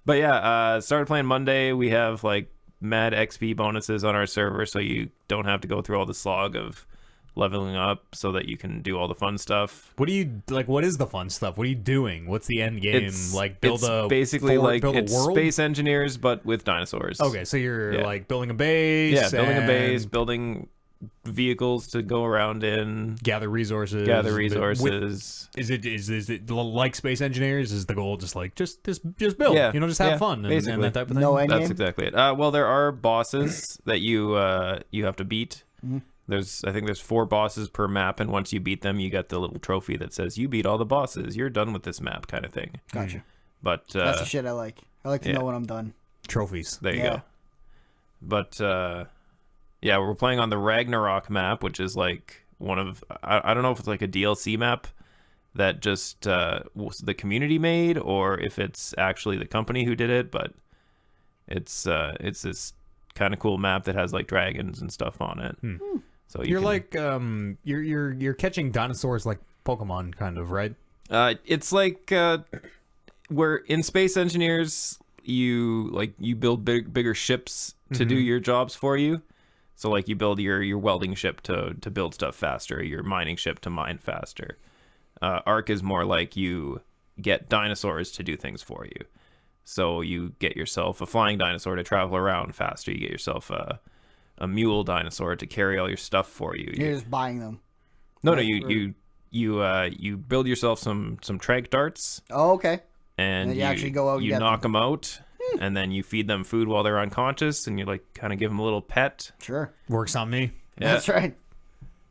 But yeah, started playing Monday. We have like mad XP bonuses on our server, so you don't have to go through all the slog of leveling up, so that you can do all the fun stuff. What do you like? What is the fun stuff? What are you doing? What's the end game? Build a basically fort, like build a it's world? space engineers, but with dinosaurs. Okay, so you're Yeah. like building a base. Yeah, building a base, and building vehicles to go around in, gather resources. Is it like Space Engineers? Is the goal just build? Yeah, just have yeah, fun and basically. that type of thing. No end That's game? exactly it. Well, there are bosses that you have to beat. I think there's 4 bosses per map, and once you beat them, you get the little trophy that says you beat all the bosses. You're done with this map, kind of thing. Gotcha. But That's the shit I like. I like to know when I'm done. Trophies. there you Yeah. go. But yeah, we're playing on the Ragnarok map, which is like one of I don't know if it's like a DLC map that just the community made, or if it's actually the company who did it. But it's this kind of cool map that has like dragons and stuff on it. So You're like you're catching dinosaurs like Pokemon, kind of, right? it's like where in Space Engineers you build bigger ships to do your jobs for you. So like you build your welding ship to build stuff faster, your mining ship to mine faster. Ark is more like you get dinosaurs to do things for you. So you get yourself a flying dinosaur to travel around faster. You get yourself a mule dinosaur to carry all your stuff for you. You're just buying them. No, Right, you build yourself some tranq darts, Oh, okay. and then you actually go out and you get knock them out, and then you feed them food while they're unconscious, and you like kind of give them a little pet. Sure. Works on me. Yeah. That's right.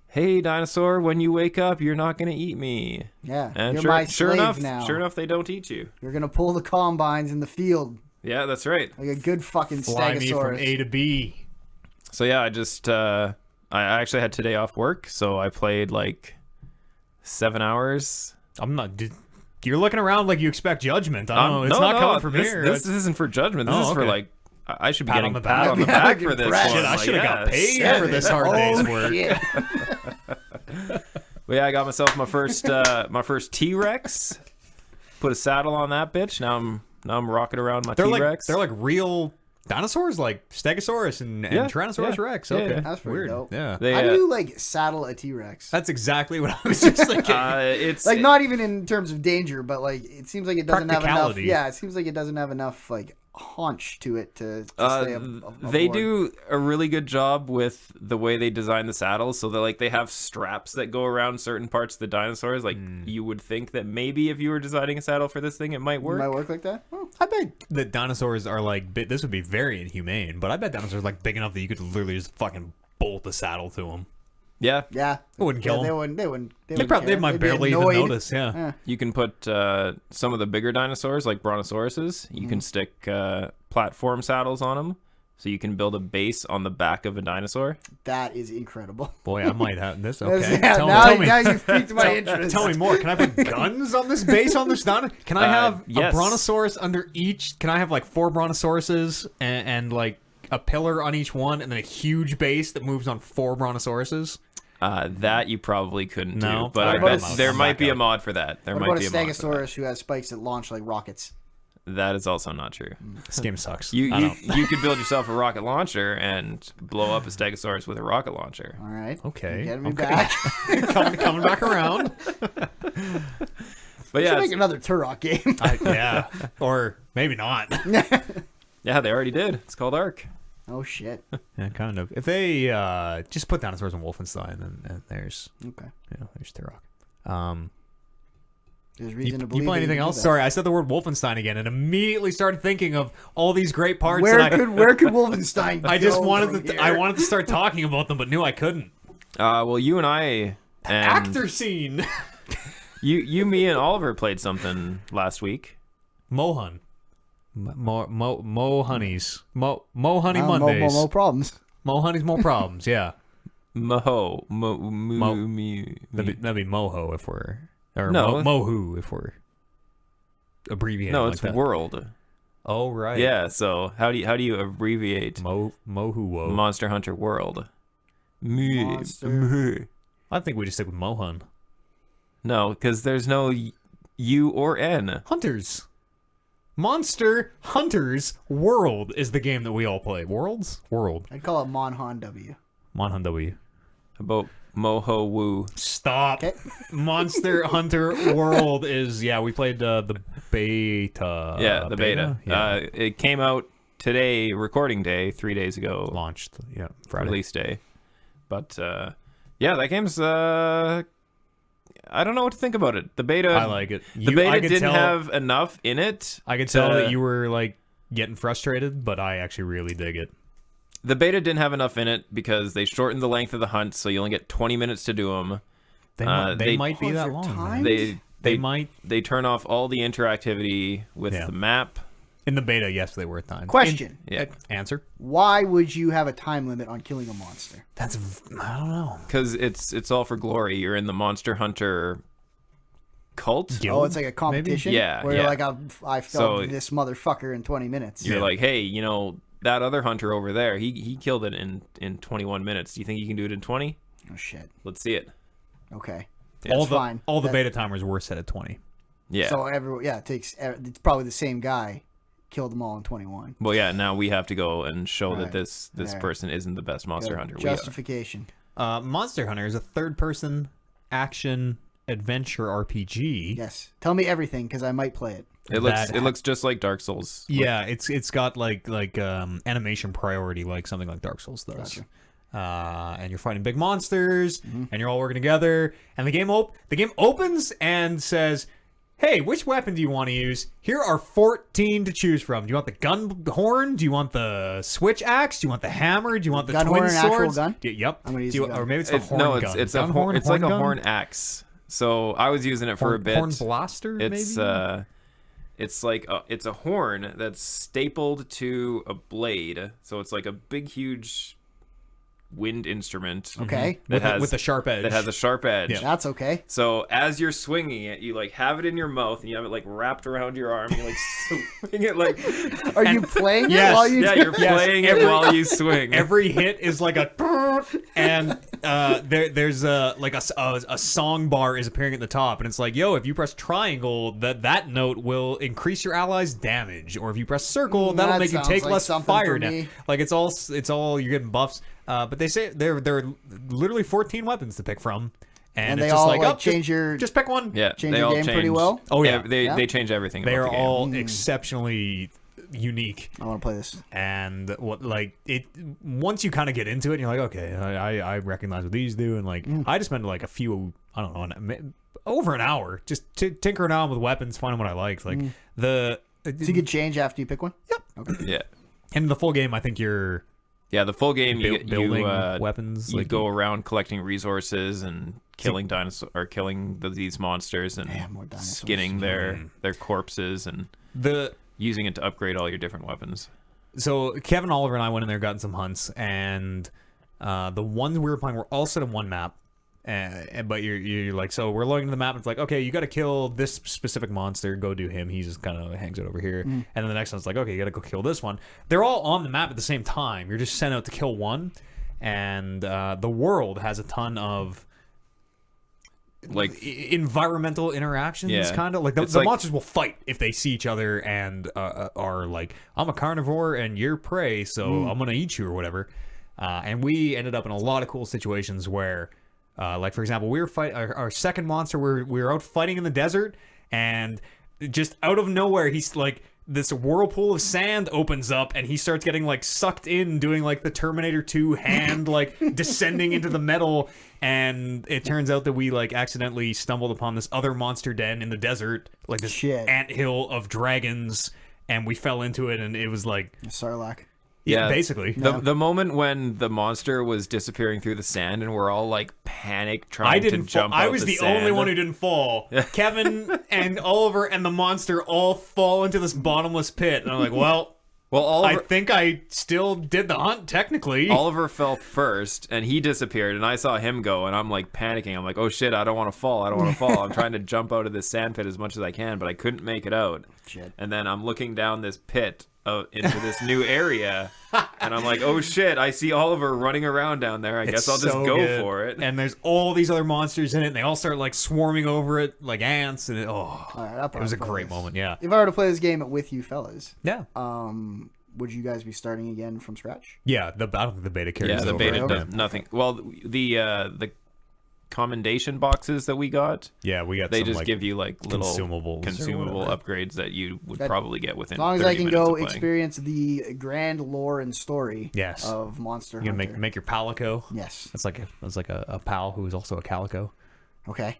Hey, dinosaur, when you wake up, you're not gonna eat me. Yeah. And You're sure, my sure slave enough, now. sure enough, they don't eat you. You're gonna pull the combines in the field Yeah, that's right. like a good fucking Fly me from stegosaurus. A to B. So yeah, I actually had today off work, so I played like 7 hours. I'm not. You're looking around like you expect judgment. I don't know. It's not coming from here. This isn't for judgment. This is for okay. like I should be Pat getting on the pat back. on the Yeah, back like for this impressed. one. Shit, I Like, should have got paid yeah. for this hard day's Oh, work. shit. But yeah, I got myself my first T-Rex. Put a saddle on that bitch. Now I'm rocking around my T-Rex. They're like real dinosaurs, like Stegosaurus and Yeah, Tyrannosaurus yeah, Rex. yeah, Okay, yeah. That's pretty weird. dope. Yeah, They, How do you like saddle a T-Rex? that's exactly what I was just thinking. it's Like not even in terms of danger, but like it seems like it doesn't have enough. Practicality. Yeah, it seems like it doesn't have enough like haunch to it to stay they aboard. do a really good job with the way they design the saddles. So they have straps that go around certain parts of the dinosaurs. Like you would think that maybe if you were designing a saddle for this thing, it might work. Might work like that. Oh, I bet that dinosaurs are like this would be very inhumane, but I bet dinosaurs are like big enough that you could literally just fucking bolt the saddle to them. Yeah, yeah, It wouldn't kill They them. wouldn't. They wouldn't. They might barely even notice. Yeah. you can put some of the bigger dinosaurs like brontosauruses. You can stick platform saddles on them, so you can build a base on the back of a dinosaur. That is incredible. Boy, I might have this. Okay, Yeah, tell me. now you've piqued my interest. Tell me more. Can I put guns on this base on this dinosaur? Can I have yes. a brontosaurus under each? Can I have like 4 brontosauruses and like a pillar on each one, and then a huge base that moves on 4 brontosauruses? That you probably couldn't No. do, but I Alright, bet I'm out. there I'm might back be a out. mod for that. There What might about a be a mod for that. stegosaurus who has spikes that launch like rockets? That is also not true. This game sucks. You I don't- you could build yourself a rocket launcher and blow up a stegosaurus with a rocket launcher. All right. Okay. Get me okay. back. coming back around. But Should yeah, make another Turok game. Yeah, or maybe not. yeah, they already did. It's called Ark. Oh shit. Yeah, kind of. If they just put dinosaurs in Wolfenstein, and there's Okay. there's Turok. There's You, reason to believe. you play that anything can do else? that. Sorry, I said the word Wolfenstein again, and immediately started thinking of all these great parts. Where that could Wolfenstein? I just go wanted from to. here? I wanted to start talking about them, but knew I couldn't. Well, you and I and Actor scene. you, me, and Oliver played something last week. Mohun. Mo honeys. Mo honey Oh, Mondays. Mo problems. Mo honeys, more problems. Yeah. That'd That'd be moho if we're or No. mohu if we're abbreviating. No, like it's that. world. Oh right. Yeah. So how do you abbreviate Mohuo. Monster Hunter World? Monster. I think we just stick with Mohun. No, because there's no U or N. Hunters. Monster Hunters World is the game that we all play. World. I'd call it Monhan W. Monhun W. About Moho Woo. Stop. Okay. Monster Hunter World is we played the beta. Yeah, the beta. Yeah. It came out today, recording day, 3 days ago. Launched. Yeah, Friday. Release day. But that game's I don't know what to think about it. The beta I like it. The beta didn't have enough in it. I could tell that you were like getting frustrated, but I actually really dig it. The beta didn't have enough in it because they shortened the length of the hunt, so you only get 20 minutes to do them. They might be Oh, is that there long. time? They might. They turn off all the interactivity with Yeah. the map. In the beta, yes, they were at times. Question: Yeah, Answer. Why would you have a time limit on killing a monster? I don't know. because it's all for glory. You're in the Monster Hunter cult. Guild, Oh, it's like a competition. Yeah, Where yeah. you're like, I So- felt this motherfucker in 20 minutes. You're Yeah. like, hey, that other hunter over there, he killed it in 21 minutes. Do you think you can do it in 20? Oh shit. Let's see it. Okay. all That's the fine. all the That- beta timers were set at 20. Yeah. So it's probably the same guy killed them all in 21. Well, yeah. Now we have to go and show Right. that this Right. person isn't the best monster Good. hunter. Justification. Monster Hunter is a third-person action adventure RPG. Yes. Tell me everything because I might play it. It looks just like Dark Souls. Yeah, it's got like animation priority like something like Dark Souls does. Gotcha. And you're fighting big monsters, and you're all working together. And the game opens and says, "Hey, which weapon do you want to use? Here are 14 to choose from. Do you want the gun horn? Do you want the switch axe? Do you want the hammer? Do you want the gun twin horn, swords? actual gun? Yep. I'm gonna use the gun. Or maybe it's a horn no, gun. it's Gun a horn. It's like a gun? horn axe. So I was using it for a bit. Horn blaster. It's maybe? it's like it's a horn that's stapled to a blade. So it's like a big, huge wind instrument. Okay. with a sharp edge. That has a sharp edge. Yeah. That's okay. So as you're swinging it, you like have it in your mouth and you have it like wrapped around your arm. You like swing it like. Are you playing Yes. it while you Yeah, do you're playing it while you swing. Every hit is like a, and there's like a song bar is appearing at the top, and it's like, yo, if you press triangle, that note will increase your allies' damage, or if you press circle, that'll That make you sounds take like less something fire for now. me. Like it's all you're getting buffs. But they say there are literally 14 weapons to pick from, and they it's just all like, like oh, change your just pick one. Yeah, change they your all game pretty change- well. Oh yeah, they change everything. they about are the game. all exceptionally unique. I want to play this. And what like it once you kind of get into it, and you're like, okay, I recognize what these do, and like I just spent like a few, I don't know, over an hour just tinkering around with weapons, finding what I liked. Like So you can change after you pick one. Yep. Okay. Yeah. And the full game, I think you're Yeah, the full game building you weapons. You like, go around collecting resources and killing dinosaurs or killing these monsters and Yeah, more dinosaurs. skinning their corpses and the using it to upgrade all your different weapons. so Kevin Oliver and I went in there, gotten some hunts, and the ones we were playing were all set in one map. But you're like, so we're loading the map. And it's like, okay, you got to kill this specific monster. Go do him. He just kind of hangs out over here. And then the next one's like, okay, you got to go kill this one. They're all on the map at the same time. You're just sent out to kill one. And the world has a ton of Like environmental interactions, Yeah. kind of like the It's like- monsters will fight if they see each other and are like, I'm a carnivore and you're prey, so I'm gonna eat you or whatever. And we ended up in a lot of cool situations where, like for example, we were our second monster. We were out fighting in the desert, and just out of nowhere, he's like, this whirlpool of sand opens up and he starts getting like sucked in, doing like the Terminator 2 hand like descending into the metal, and it turns out that we like accidentally stumbled upon this other monster den in the desert, like this anthill of dragons, and we fell into it, and it was like Sarlacc. yeah, basically. The moment when the monster was disappearing through the sand and we're all like panic trying to jump out I was the only sand. one who didn't fall. Kevin and Oliver and the monster all fall into this bottomless pit. And I'm like, well, Oliver, I think I still did the hunt, technically. Oliver fell first and he disappeared and I saw him go and I'm like panicking. I'm like, oh shit, I don't want to fall. I'm trying to jump out of this sand pit as much as I can, but I couldn't make it out. Shit. And then I'm looking down this pit into this new area and I'm like, oh shit, I see Oliver running around down there. I guess I'll just go for it. And there's all these other monsters in it, and they all start like swarming over it like ants, and it was a great moment. Yeah. If I were to play this game with you fellas, Yeah. would you guys be starting again from scratch? Yeah. I don't think the beta carries Yeah, the over. beta Okay. does nothing. Well, the commendation boxes that we got, Yeah, we got they some, just like, give you like little consumables or whatever. upgrades that you would That- probably get within As long as 30 I can minutes go of playing. experience the grand lore and story Yes. of Monster You Hunter. can make your palico. Yes. That's like a pal who is also a calico. Okay.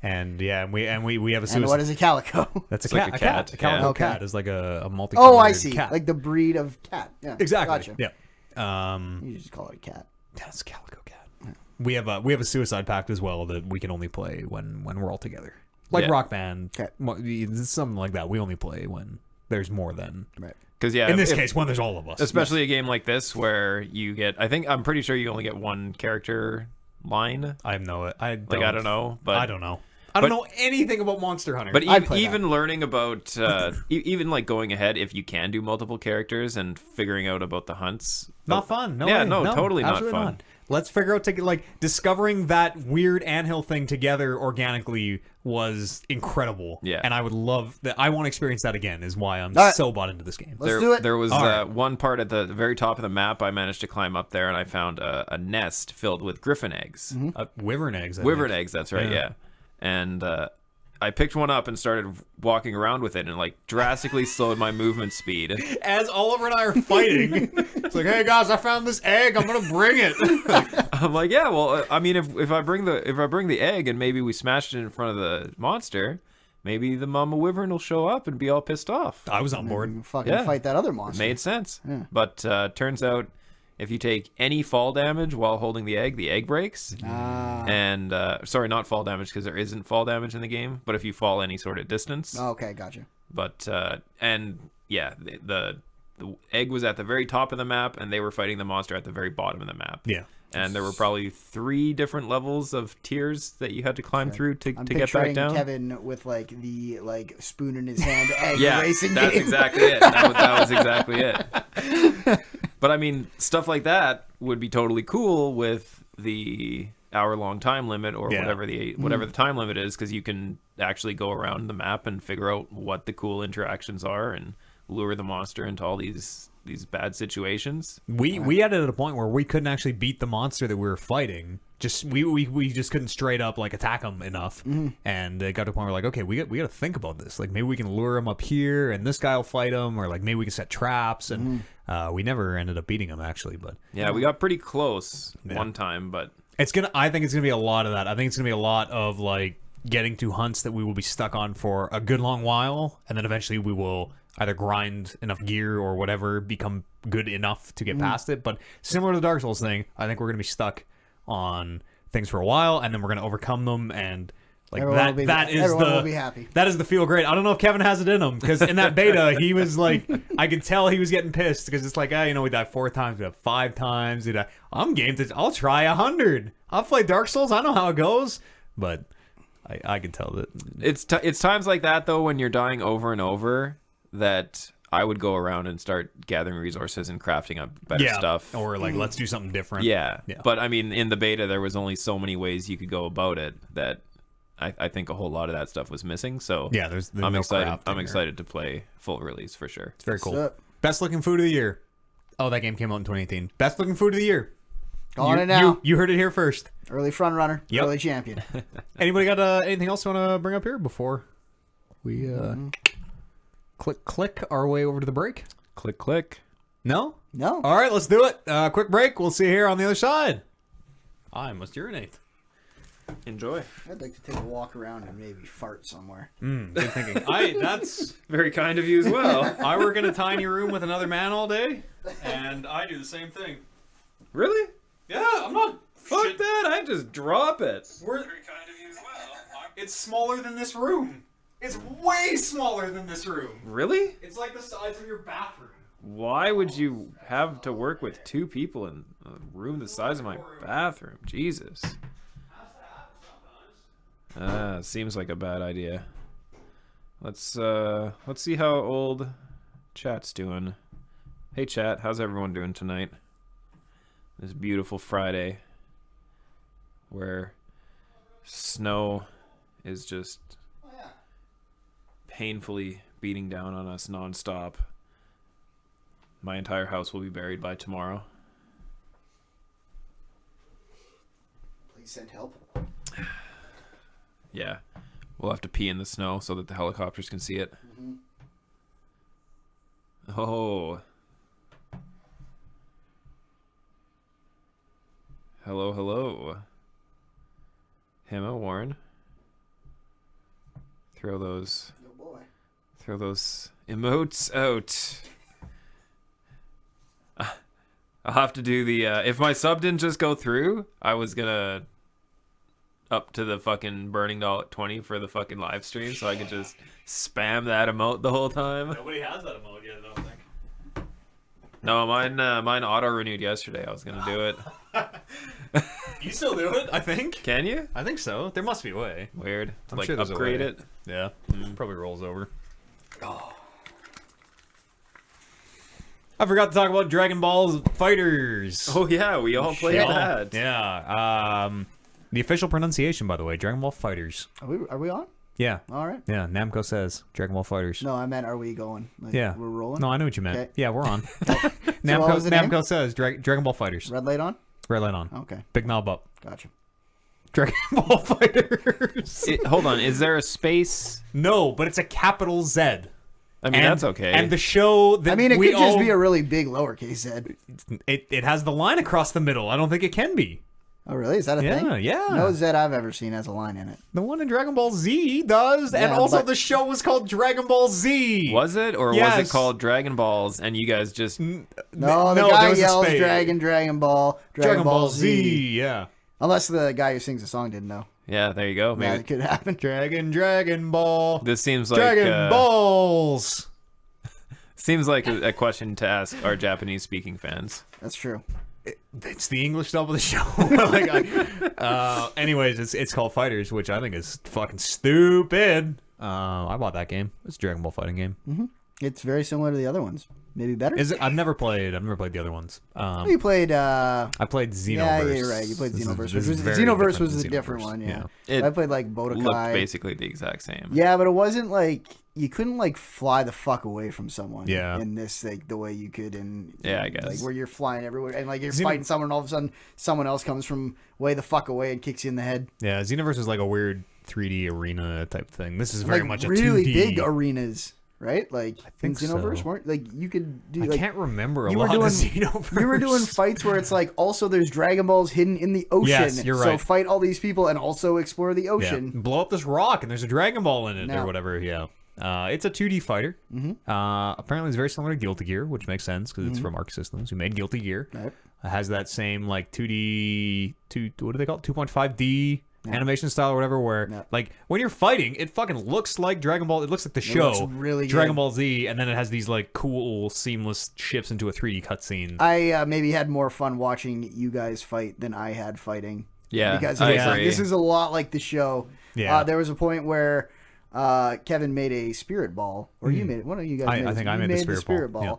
And yeah, and we have a And suicide. what is a calico? That's It's like a cat, A calico yeah. Okay. cat is like a multi. Oh, I see. Cat. Like the breed of cat. Yeah. exactly. Gotcha. Yeah. You just call it a cat. That's a calico cat. We have a suicide pact as well that we can only play when we're all together. Like Yeah. Rock Band, Okay. something like that. We only play when there's more than. Right. Because yeah, In this if- case, when there's all of us. especially a game like this where you get, I'm pretty sure you only get one character line. I know it. I I don't know, but I don't know. I don't but- know anything about Monster Hunter. But I'd play even learning about, even like going ahead, if you can do multiple characters and figuring out about the hunts, not fun. No Yeah, way. no, totally not absolutely fun. Let's figure out like discovering that weird anthill thing together organically was incredible. Yeah. And I would love that. I want to experience that again. Is why I'm All right. so bought into this game. Let's do it. There was All right. one part at the very top of the map. I managed to climb up there and I found a nest filled with griffin eggs. Wyvern eggs. I Wyvern think. eggs, that's right, Yeah. yeah. And I picked one up and started walking around with it, and like drastically slowed my movement speed. As Oliver and I are fighting, it's like, hey guys, I found this egg. I'm gonna bring it. I'm like, yeah, well, I mean, if I bring the egg and maybe we smashed it in front of the monster, maybe the mama wyvern will show up and be all pissed off. I was on board. Fucking fight that other monster. Made sense. Yeah. But turns out, if you take any fall damage while holding the egg breaks. And sorry, not fall damage, because there isn't fall damage in the game. But if you fall any sort of distance. Oh, okay, gotcha. But and yeah, the egg was at the very top of the map, and they were fighting the monster at the very bottom of the map. Yeah. And there were probably 3 different levels of tiers that you had to climb through to get back down. Kevin with like the spoon in his hand, egg racing that's game. Exactly it. That was exactly it. But I mean, stuff like that would be totally cool with the hour-long time limit or whatever the time limit is, because you can actually go around the map and figure out what the cool interactions are and lure the monster into all these bad situations. We had it at a point where we couldn't actually beat the monster that we were fighting. Just we just couldn't straight up like attack him enough, and it got to a point where like, okay, we got to think about this. Like maybe we can lure him up here, and this guy will fight him, or like maybe we can set traps. And we never ended up beating him actually, but yeah, we got pretty close one time. But I think it's gonna be a lot of that. I think it's gonna be a lot of like getting to hunts that we will be stuck on for a good long while, and then eventually we will either grind enough gear or whatever, become good enough to get past it. But similar to the Dark Souls thing, I think we're going to be stuck on things for a while, and then we're going to overcome them, and like everyone will be happy. That is the feel great. I don't know if Kevin has it in him, because in that beta he was like, I could tell he was getting pissed, because it's like, we died 4 times, we died 5 times, I'm game to, I'll try 100. I'll play Dark Souls, I know how it goes, but I can tell that it's times like that though, when you're dying over and over, that I would go around and start gathering resources and crafting up better stuff. Or like, let's do something different. Yeah. But I mean, in the beta, there was only so many ways you could go about it that I think a whole lot of that stuff was missing. So yeah, there's I'm no excited. I'm excited to play full release for sure. It's very cool. Best looking food of the year. Oh, that game came out in 2018. Best looking food of the year. On it now. You heard it here first. Early front runner. Yep. Early champion. Anybody got anything else you want to bring up here before we click our way over to the break? Click. No? No. All right, let's do it. Quick break. We'll see you here on the other side. I must urinate. Enjoy. I'd like to take a walk around and maybe fart somewhere. Good thinking. That's very kind of you as well. I work in a tiny room with another man all day, and I do the same thing. Really? Yeah, I'm not. Fuck that! I just drop it. Very kind of you as well. It's smaller than this room. It's way smaller than this room. Really? It's like the size of your bathroom. Why would you have to work with 2 people in a room the size of my bathroom? Jesus. Seems like a bad idea. Let's see how old chat's doing. Hey chat, how's everyone doing tonight? This beautiful Friday where snow is just painfully beating down on us nonstop. My entire house will be buried by tomorrow. Please send help. Yeah, we'll have to pee in the snow so that the helicopters can see it. Oh. Hello. Himma, Warren. Throw those emotes out. I'll have to do the if my sub didn't just go through, I was gonna up to the fucking burning doll at 20 for the fucking live stream, so I could just spam that emote the whole time. Nobody has that emote yet, I don't think. No, mine auto renewed yesterday. I was gonna do it. You still do it, I think. Can you? I think so. There must be a way. Weird. I'm like sure there's upgrade a way. it. Yeah. Probably rolls over. Oh. I forgot to talk about Dragon Ball FighterZ. Oh yeah, we all played that. Yeah. The official pronunciation, by the way, Dragon Ball FighterZ. Are we on? Yeah. All right. Yeah, Namco says Dragon Ball FighterZ. No, I meant, are we going? Like, yeah. We're rolling? No, I know what you meant. Okay. Yeah, we're on. Namco says Dragon Ball FighterZ. Red light on? Red light on. Okay. Big knob up. Gotcha. Dragon Ball Fighters. Hold on, is there a space? No, but it's a capital Z. I mean, that's okay. And the show that I mean, it we could just all- be a really big lowercase Z. It has the line across the middle. I don't think it can be. Oh, really? Is that a thing? Yeah. No Z I've ever seen has a line in it. The one in Dragon Ball Z does, and Yeah, also but- the show was called Dragon Ball Z. Was it, or was Yes. it called Dragon Balls? And you guys just No, the there guy was a yells space. Dragon Ball, Dragon Ball Z. Yeah. Unless the guy who sings the song didn't know. yeah, there you go. Yeah, Maybe it could happen. Dragon Ball. this seems like Dragon Balls. seems like a question to ask our Japanese speaking fans. That's true. It's the English dub of the show. Anyways, it's called Fighters, which I think is fucking stupid. I bought that game. It's a Dragon Ball fighting game. It's very similar to the other ones. Maybe better. Is it? I've never played the other ones. You played. I played Xenoverse. Yeah, you're right. You played This is- Xenoverse. this is very Xenoverse different was than the different Xenoverse. one. Yeah. It I played like Bodokai. looked basically the exact same. Yeah, but it wasn't like you couldn't like fly the fuck away from someone. Yeah. In this, like the way you could in. Yeah, I guess. Like where you're flying everywhere and like you're Xeno- fighting someone, and all of a sudden someone else comes from way the fuck away and kicks you in the head. Yeah, Xenoverse is like a weird 3D arena type thing. This is very Like much a really 2D. big arenas, right? Like I think in Xenoverse, so. weren't like you could do. I like, can't remember a you were lot of doing- Xenoverse. You were doing fights where it's like also there's Dragon Balls hidden in the ocean. Yes, you're So right. fight all these people and also explore the Yeah. ocean. Blow up this rock and there's a Dragon Ball in it No. or whatever. Yeah. It's a 2D fighter. Apparently, it's very similar to Guilty Gear, which makes sense because it's from Arc Systems, who made Guilty Gear. Right. It has that same like 2D, what do they call it? 2.5D animation style or whatever. Where Yeah. like when you're fighting, it fucking looks like Dragon Ball. It looks like the looks show, really Dragon good. Ball Z, and then it has these like cool, seamless shifts into a 3D cutscene. I maybe had more fun watching you guys fight than I had fighting. Yeah, because I it's like, agree. this is a lot like the show. Yeah. There was a point where Kevin made a spirit ball, or you made it. One of you guys. I made it. think I You made the spirit ball, yeah.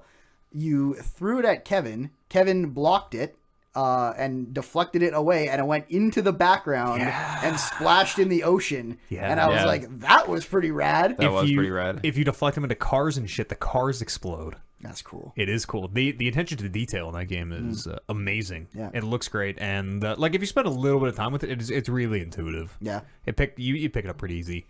You threw it at Kevin. Kevin blocked it. And deflected it away, and it went into the background and splashed in the ocean. Yeah. And I was Yeah. like, "That was pretty rad." That was you, pretty rad. If you deflect them into cars and shit, the cars explode. That's cool. It is cool. The attention to detail in that game is amazing. Yeah. It looks great, and like if you spend a little bit of time with it, it's really intuitive. Yeah. You pick it up pretty easy,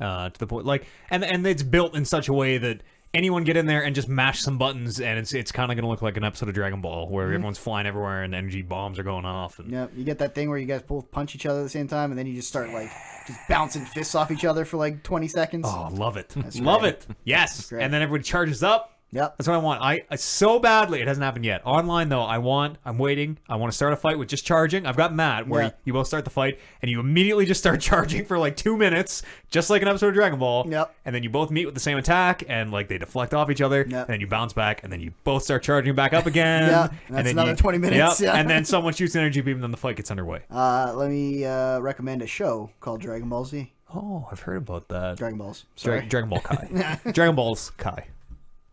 to the point like and it's built in such a way that anyone get in there and just mash some buttons, and it's kind of gonna look like an episode of Dragon Ball where everyone's flying everywhere and energy bombs are going off. And Yeah, you get that thing where you guys both punch each other at the same time, and then you just start like just bouncing fists off each other for like 20 seconds. oh, love it, love great. it. Yes, great. and then everybody charges up. Yep. That's what I want. I so badly it hasn't happened yet. Online though, I'm waiting. I want to start a fight with just charging. I've got Matt where Yeah. you both start the fight and you immediately just start charging for like 2 minutes, just like an episode of Dragon Ball. Yep. And then you both meet with the same attack and like they deflect off each other. Yep. And then you bounce back and then you both start charging back up again. Yeah, And that's then another 20 minutes, Yep. yeah. And then someone shoots an energy beam and then the fight gets underway. Let me recommend a show called Dragon Ball Z. Oh, I've heard about that. Dragon Balls. Sorry. Dragon Ball Kai. Dragon Balls Kai.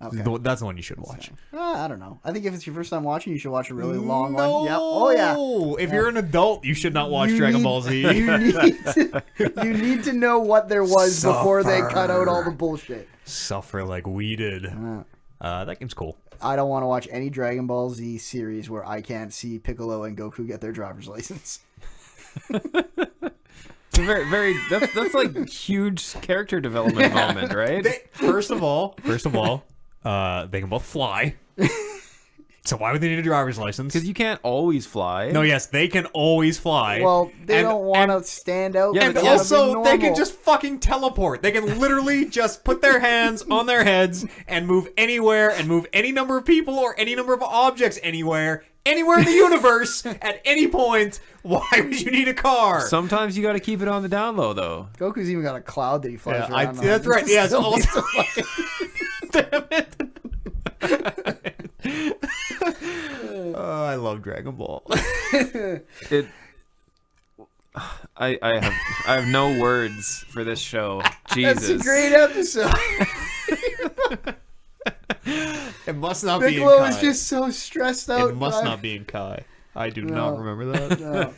Okay. That's the one you should watch. I don't know. I think if it's your first time watching, you should watch a really long one. Yep. Oh yeah. If you're an adult, you should not watch You Dragon need- Ball Z. You need to know what there was before they cut out all the Suffer. bullshit. Suffer like we did. That game's cool. I don't want to watch any Dragon Ball Z series where I can't see Piccolo and Goku get their driver's license. It's a very that's like huge character development moment, right? First of all, they can both fly. So why would they need a driver's license? Because you can't always fly. No, yes, they can always fly. Well, they And- don't want to and- stand out. Yeah, And but They wanna be also, they can normal. just fucking teleport. They can literally just put their hands on their heads and move anywhere and move any number of people or any number of objects anywhere in the universe at any point. Why would you need a car? Sometimes you got to keep it on the down low, though. Goku's even got a cloud that he flies Yeah, around on. that's right. Yes, Still also. needs a fucking- Damn it. Oh, I love Dragon Ball. It. I have no words for this show. Jesus. That's a great episode. It must not be in Piccolo Kai. is just so stressed out. It must by- not be in Kai. I do No. not remember that. No.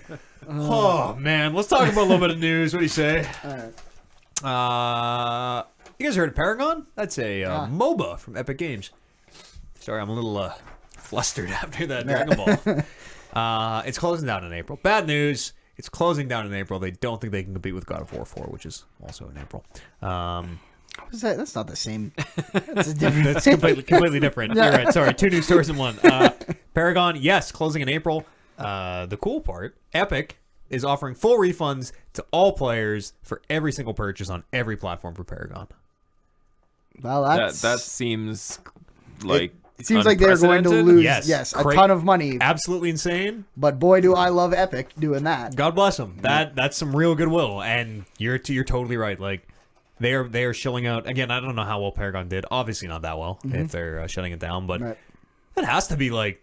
Oh man, let's talk about a little bit of news. What do you say? Alright. You guys heard of Paragon? That's a MOBA from Epic Games. Sorry, I'm a little flustered after that Dragon Ball. It's closing down in April. Bad news. It's closing down in April. They don't think they can compete with God of War 4, which is also in April. What is that? That's not the same. That's a different. That's completely different. You're right. Sorry, 2 news stories in one. Paragon, yes, closing in April. The cool part, Epic is offering full refunds to all players for every single purchase on every platform for Paragon. Well, That seems like it seems like they're going to unprecedented. lose a ton of money. Absolutely insane. But boy, do I love Epic doing that. God bless them. That's some real goodwill, and you're totally right. Like they are shilling out again. I don't know how well Paragon did. Obviously not that well if they're shutting it down, but that has to be like,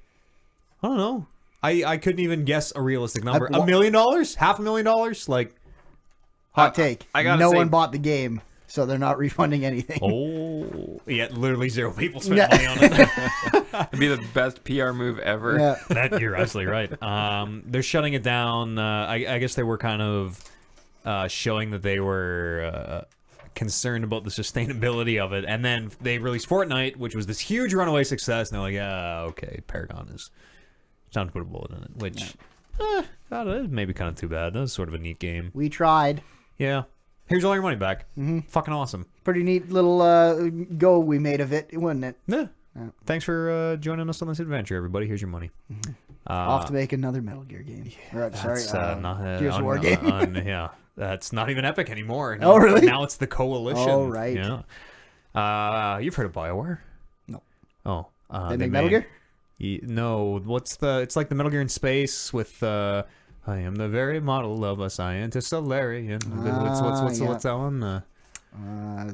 I don't know. I couldn't even guess a realistic number. $1 million? $500,000? Like hot take. I gotta no say, one bought the game, so they're not refunding anything. Oh, yeah, literally 0 people spent money on it. It'd be the best PR move ever. Yeah. That you're absolutely right. They're shutting it down. I guess they were kind of showing that they were concerned about the sustainability of it, and then they released Fortnite, which was this huge runaway success. And they're like, okay, Paragon is time to put a bullet in it, which God, that is maybe kind of too bad. That was sort of a neat game. We tried. Yeah. Here's all your money back. Fucking awesome. Pretty neat little go we made of it, wasn't it? Yeah. Thanks for joining us on this adventure, everybody. Here's your money. Off to make another Metal Gear game. Sorry, Gears of War game. Yeah, that's not even Epic anymore. Oh, really? Now it's the Coalition. Oh, right. Yeah. You've heard of BioWare? No. Oh. They make Metal Gear? No. It's like the Metal Gear in space with I am the very model of a scientist Solarian. What's that one?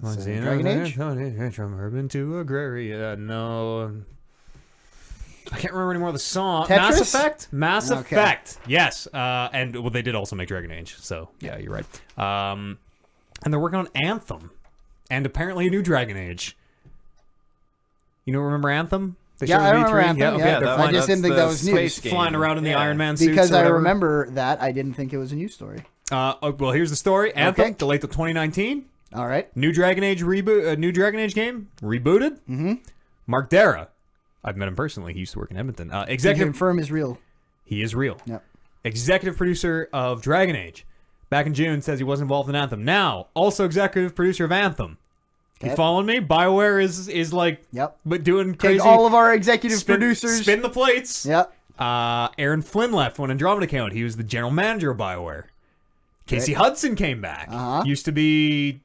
It's Dragon Age? From urban to agrarian. No. I can't remember anymore of the song. Tetris? Mass Effect. Yes. And well, they did also make Dragon Age. So yeah, you're right. And they're working on Anthem, and apparently a new Dragon Age. You know, remember Anthem? I remember Anthem. Yeah, I just didn't think that was news. Flying around in the Iron Man suits. Because I remember that, I didn't think it was a news story. Well, here's the story. Anthem delayed to 2019. All right. New Dragon Age reboot. New Dragon Age game rebooted. Mm-hmm. Mark Dara. I've met him personally. He used to work in Edmonton. Executive. Confirm is real. He is real. Yep. Executive producer of Dragon Age. Back in June, says he wasn't involved in Anthem. Now, also executive producer of Anthem. You following me? BioWare is like, but doing crazy. Take all of our executive producers. Spin the plates. Yep. Aaron Flynn left when Andromeda came out. He was the general manager of BioWare. Casey Hudson came back. Used to be,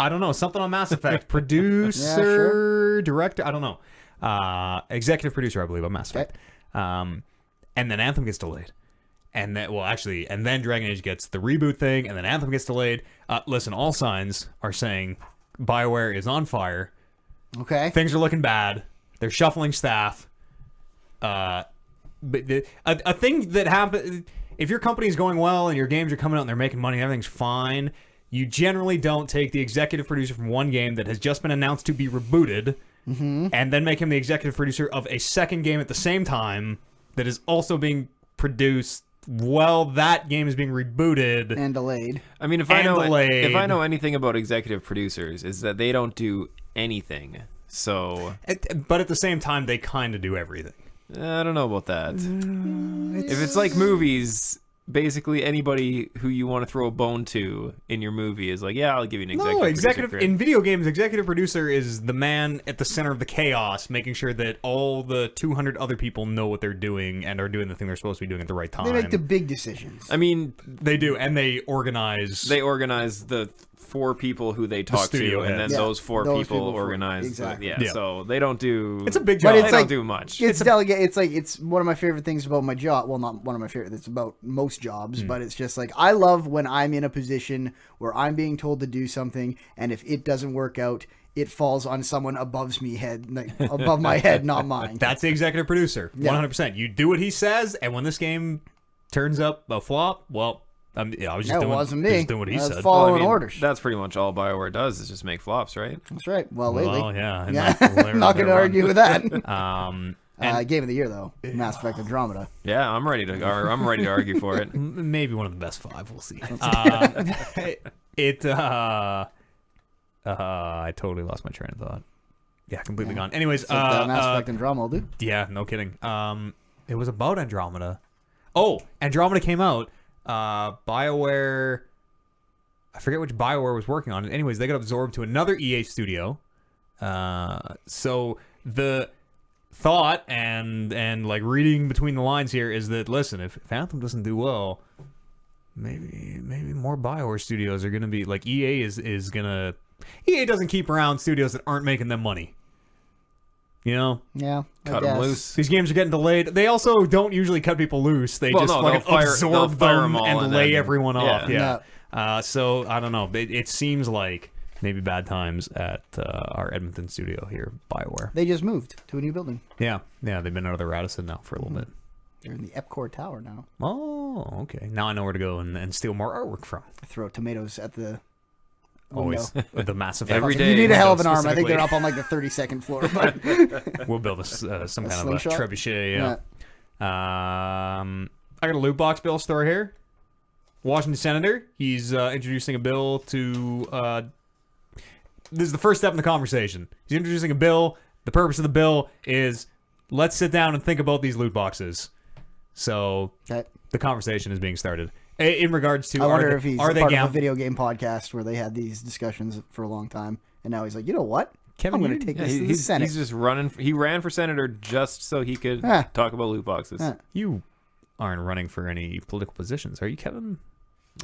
I don't know, something on Mass Effect. Producer, director, I don't know. Executive producer, I believe, on Mass Effect. And then Anthem gets delayed. And then, and then Dragon Age gets the reboot thing, and then Anthem gets delayed. Listen, all signs are saying BioWare is on fire. Okay. Things are looking bad. They're shuffling staff. But a thing that happens, if your company's going well and your games are coming out and they're making money and everything's fine, you generally don't take the executive producer from one game that has just been announced to be rebooted and then make him the executive producer of a second game at the same time that is also being produced while that game is being rebooted and delayed. I mean, if I know anything about executive producers, is that they don't do anything. So, but at the same time, they kind of do everything. I don't know about that. If it's like movies, basically anybody who you want to throw a bone to in your movie is like, yeah, I'll give you an executive producer. In video games, executive producer is the man at the center of the chaos, making sure that all the 200 other people know what they're doing and are doing the thing they're supposed to be doing at the right time. They make the big decisions. I mean, they do, and they organize. They organize the 4 people who they talk to, and then those 4 people organize. Exactly. So they don't do. It's a big job. But they don't do much. It's delegate. It's one of my favorite things about my job. Well, not one of my favorite. It's about most jobs, but it's just like I love when I'm in a position where I'm being told to do something, and if it doesn't work out, it falls on someone above my head, not mine. That's the executive producer, 100%. You do what he says, and when this game turns up a flop, well. I was just doing what he said. Following orders. That's pretty much all BioWare does is just make flops, right? That's right. Well, lately. Well, yeah. Not going to argue with that. Game of the year though, Mass Effect Andromeda. Yeah, I'm ready to argue for it. Maybe one of the best 5. We'll see. I totally lost my train of thought. Yeah, completely gone. Anyways, Mass Effect Andromeda, dude. Yeah, no kidding. It was about Andromeda. Oh, Andromeda came out. BioWare, I forget which BioWare was working on it. Anyways, they got absorbed to another EA studio. So the thought and like reading between the lines here is that, listen, if Anthem doesn't do well, maybe more BioWare studios are gonna be like EA is gonna. EA doesn't keep around studios that aren't making them money. You know? Yeah. Cut them loose. These games are getting delayed. They also don't usually cut people loose. They just fucking absorb them and lay everyone off. Yeah. So, I don't know. It seems like maybe bad times at our Edmonton studio here, BioWare. They just moved to a new building. Yeah. They've been out of the Radisson now for a little bit. They're in the Epcot Tower now. Oh, okay. Now I know where to go and steal more artwork from. Throw tomatoes at the... Always the massiff. Every day. You need a hell of an arm. I think they're up on like the 32nd floor. But we'll build some kind slingshot? of a trebuchet. Yeah. I got a loot box bill story here. Washington senator. He's introducing a bill to. This is the first step in the conversation. He's introducing a bill. The purpose of the bill is let's sit down and think about these loot boxes. So the conversation is being started. In regards to, I wonder if he's part of a a video game podcast where they had these discussions for a long time, and now he's like, you know what? Kevin, I'm going to take this to the Senate. He's just running. He ran for senator just so he could talk about loot boxes. You aren't running for any political positions, are you, Kevin?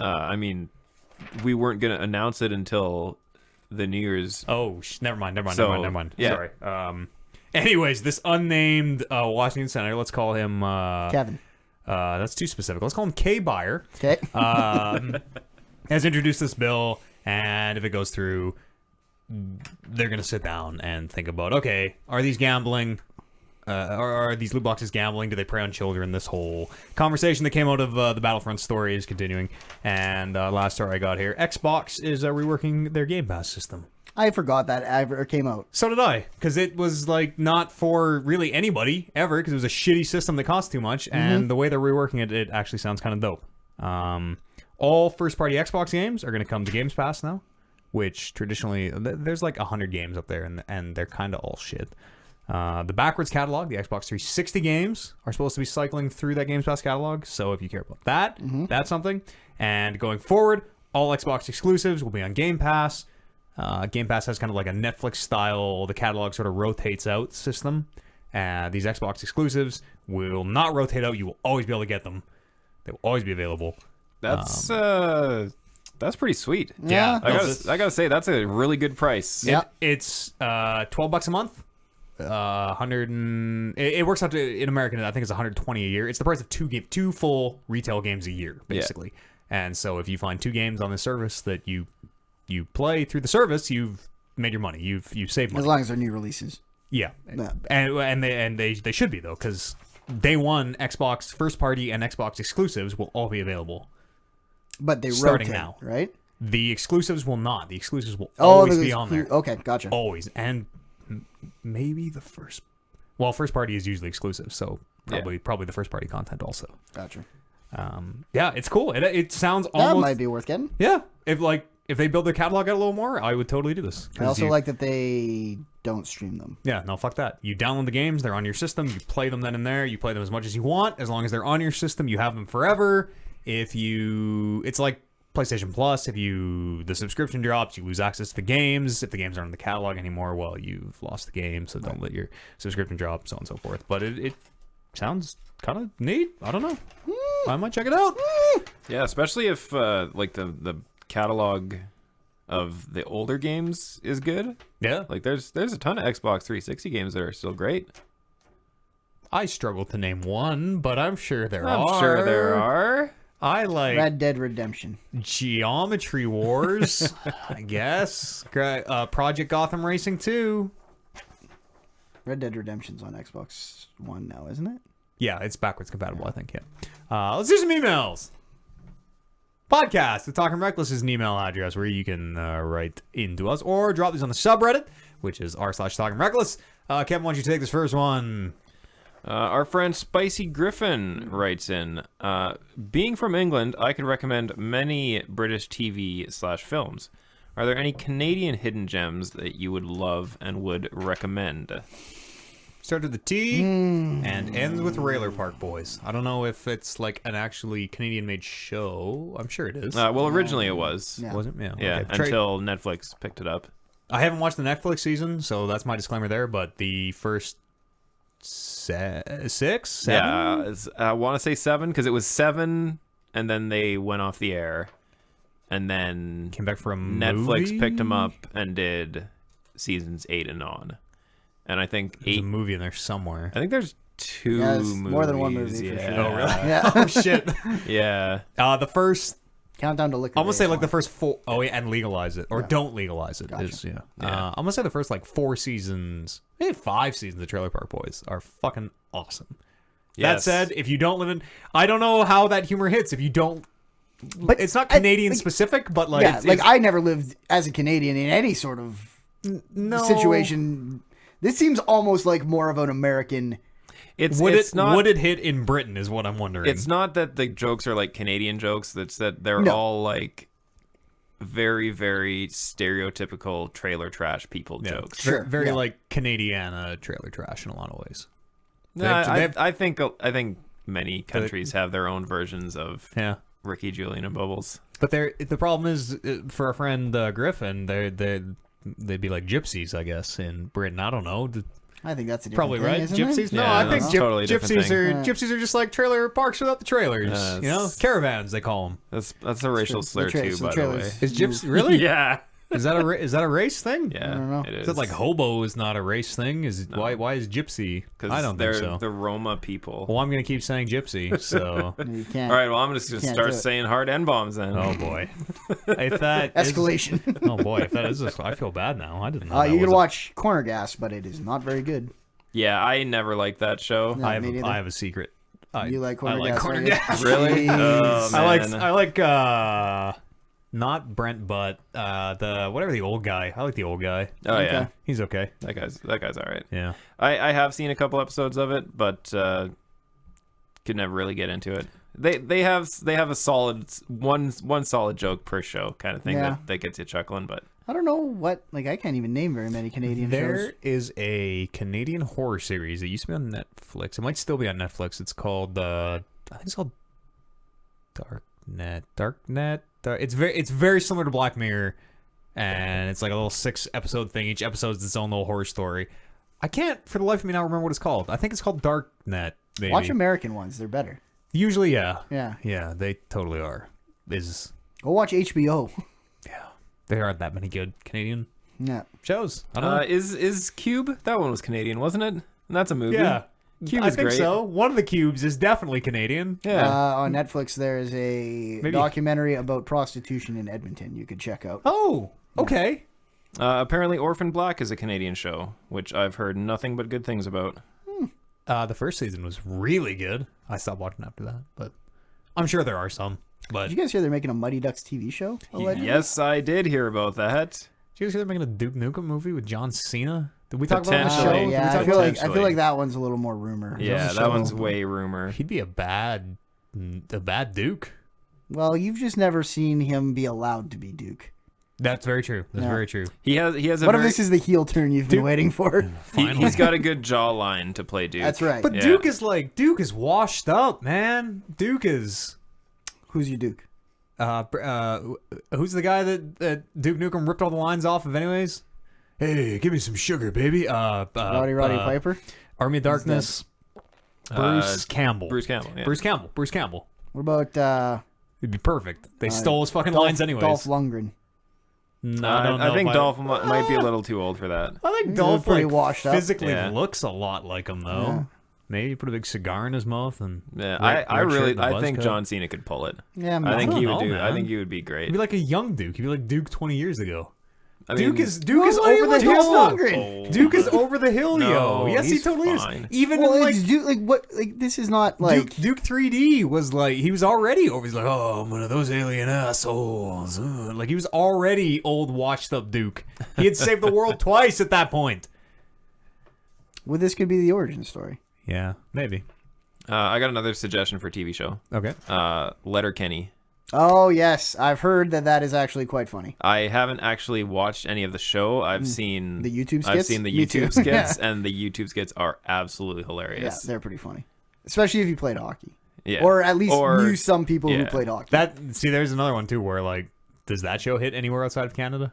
I mean, we weren't going to announce it until the New Year's. Oh, never mind. Yeah. Sorry. Anyways, this unnamed Washington senator, let's call him Kevin. That's too specific. Let's call him K. Buyer. Okay. Has introduced this bill, and if it goes through, they're going to sit down and think about, okay, are these gambling? Are these loot boxes gambling? Do they prey on children? This whole conversation that came out of the Battlefront story is continuing. And last story I got here, Xbox is reworking their Game Pass system. I forgot that ever came out. So did I, because it was like not for really anybody ever, because it was a shitty system that cost too much, and the way they're reworking it, it actually sounds kind of dope. All first-party Xbox games are going to come to Games Pass now, which traditionally, there's like 100 games up there, and they're kind of all shit. The backwards catalog, the Xbox 360 games, are supposed to be cycling through that Games Pass catalog, so if you care about that, that's something. And going forward, all Xbox exclusives will be on Game Pass. Game Pass has kind of like a Netflix style, the catalog sort of rotates out system. These Xbox exclusives will not rotate out. You will always be able to get them. They will always be available. That's pretty sweet. Yeah. I gotta say that's a really good price. Yeah. It's $12 a month. It works out to, in American, I think it's $120 a year. It's the price of two full retail games a year, basically. Yeah. And so if you find 2 games on the service that you play through the service, you've made your money. You've saved money. As long as they're new releases. Yeah. And they should be, though, because day one, Xbox first party and Xbox exclusives will all be available. But they starting rotate, now, right? The exclusives will not. The exclusives will always be on there. Okay, gotcha. Always. And maybe the first party is usually exclusive, so probably the first party content also. Gotcha. Yeah, it's cool. It sounds that almost... might be worth getting. Yeah. If they build their catalog out a little more, I would totally do this. I also like that they don't stream them. Yeah, no, fuck that. You download the games, they're on your system, you play them then and there, you play them as much as you want. As long as they're on your system, you have them forever. It's like PlayStation Plus. If the subscription drops, you lose access to the games. If the games aren't in the catalog anymore, well, you've lost the game, so don't let your subscription drop, so on and so forth. But it sounds kind of neat. I don't know. I might check it out. Yeah, especially if like the catalog of the older games is good. Yeah. Like there's a ton of Xbox 360 games that are still great. I struggle to name one, but I'm sure there are. I'm sure there are. I like Red Dead Redemption, Geometry Wars, I guess. Project Gotham Racing 2. Red Dead Redemption's on Xbox One now, isn't it? Yeah, it's backwards compatible, I think, yeah. Let's do some emails. Podcast, the Talking Reckless is an email address where you can write into us or drop these on the subreddit, which is r/Talking Reckless. Kevin, why don't you take this first one? Our friend Spicy Griffin writes in, being from England, I could recommend many British TV/films. Are there any Canadian hidden gems that you would love and would recommend? Started with the T and ends with Trailer Park Boys. I don't know if it's like an actually Canadian-made show. I'm sure it is. Well, originally it was. Yeah. Wasn't? Yeah. Yeah, okay. until Netflix picked it up. I haven't watched the Netflix season, so that's my disclaimer there. But the first 6, 7? Yeah, I want to say 7 because it was 7, and then they went off the air, and then Came back for a Netflix movie? picked them up and did seasons 8 and on. And I think There's 8. a movie in there somewhere. I think there's 2 Yeah, there's movies. more than one movie, for Yeah. sure. Oh, really? Yeah. Oh, shit. Yeah. The first... Countdown to Liquor. I'm gonna Day say is like the one. first 4. Oh yeah, and legalize it or don't legalize it. Gotcha. Is, yeah. Yeah. I'm gonna say the first like 4 seasons, maybe 5 seasons of Trailer Park Boys are fucking awesome. That Yes. said, if you don't live in, I don't know how that humor hits. If you don't, But it's not I- Canadian like- specific, but like, Yeah, it's, I never lived as a Canadian in any sort of no situation. This seems almost like more of an American. It's not. would it hit in Britain? Is what I'm wondering. It's not that the jokes are like Canadian jokes. It's that they're No. all like very, very stereotypical trailer trash people Yeah. jokes. Sure, very yeah. like Canadiana trailer trash in a lot of ways. No, They have- I think many countries have their own versions of Yeah. Ricky, Julian, and Bubbles. But the problem is for our friend Griffin, they'd be like gypsies, I guess, in Britain. I don't know. I think that's a different Probably thing, right. isn't Gypsies. It? No, Yeah, I think that's totally a different gypsies thing. are gypsies are just like trailer parks without the trailers. Yes. You know, caravans they call them. That's a racial slur too, the by the way. trailers. Is gypsy really? Yeah. Is that a race thing? Yeah, I don't know. it Is is. it like hobo is not a race thing? Is why is gypsy? I don't they're think so. the Roma people. Well, I'm gonna keep saying gypsy. So, You can't. All right, well, I'm just going to can't start do it. saying hard N-bombs then. oh boy, if that is- Escalation. oh boy, if that is, I feel bad now. I didn't know. that You can was watch Corner Gas, but it is not very good. Yeah, I never liked that show. No. I me neither. have a secret. You like Corner I like Gas? Corner don't you? Gas. Really? Oh, man. I like not Brent, but whatever the old guy. I like the old guy. Oh, yeah. Okay. He's okay. That guy's all right. Yeah. I have seen a couple episodes of it, but could never really get into it. They have a solid one solid joke per show kind of thing Yeah. that gets you chuckling, but I don't know what. Like, I can't even name very many Canadian There shows. is a Canadian horror series that used to be on Netflix. It might still be on Netflix. It's called I think it's called Darknet. It's very similar to Black Mirror, and it's like a little 6-episode thing. Each episode is its own little horror story. I can't for the life of me now remember what it's called. I think it's called Darknet. Maybe. Watch American ones; they're better. Usually, yeah. Yeah. Yeah, they totally are. Go watch HBO. There aren't that many good Canadian Yeah. shows. I don't know. is Cube? That one was Canadian, wasn't it? And that's a movie. Yeah. Cube I is think great. so. One of the cubes is definitely Canadian. Yeah. On Netflix, there is a Maybe. documentary about prostitution in Edmonton. You could check out. Oh, okay. Apparently, Orphan Black is a Canadian show, which I've heard nothing but good things about. The first season was really good. I stopped watching after that, but I'm sure there are some. But Did you guys hear they're making a Mighty Ducks TV show? Allegedly? Yes, I did hear about that. did you guys hear they're making a Duke Nukem movie with John Cena? Did we talk about it on the show? Potentially. Did we Yeah, talk I about feel it? like potentially. that one's a little more rumor. Yeah, There's a that show. one's way rumor. He'd be a bad Duke. Well, you've just never seen him be allowed to be Duke. That's very true. That's Yeah. very true. He has a What if very, this is the heel turn you've been waiting for? he's got a good jawline to play Duke. That's right. But Yeah. Duke is washed up, man. Duke is. Who's your Duke? Who's the guy that Duke Nukem ripped all the lines off of, anyways? Hey, give me some sugar, baby. Roddy Piper? Army of Darkness. Bruce Campbell. Bruce Campbell. Yeah. Bruce Campbell. What about It'd be perfect. They stole his fucking lines anyways. Dolph Lundgren? No, I don't know I think if Dolph might be a little too old for that. I think He's Dolph pretty like, washed up. physically Yeah. looks a lot like him though. Yeah. Maybe put a big cigar in his mouth and Yeah, red shirt really and a I buzz think cut. John Cena could pull it. Yeah, I think don't he know, would do. I man. think he would be great. He'd be like a young Duke. He'd be like Duke 20 years ago. I mean, Duke is Well, over what the do you hill. want, Lundgren? Oh Duke is my- over the hill, No, yo. Yes, he he's totally fine. is. Even Well, in like it's Duke, like what? Like this is not like Duke 3D was like he was already over. He's like, oh, I'm one of those alien assholes. Like he was already old, washed up Duke. He had saved the world twice at that point. well, this could be the origin story. Yeah, maybe. I got another suggestion for a TV show. Okay. Letterkenny. Oh yes, I've heard that is actually quite funny. I haven't actually watched any of the show. I've seen The YouTube skits? I've seen the Me too. YouTube skits, and the YouTube skits are absolutely Yeah, hilarious. they're pretty funny, especially if you played hockey, Yeah. or at least Or- knew some people who yeah. played hockey. There's another one too where like, does that show hit anywhere outside of Canada?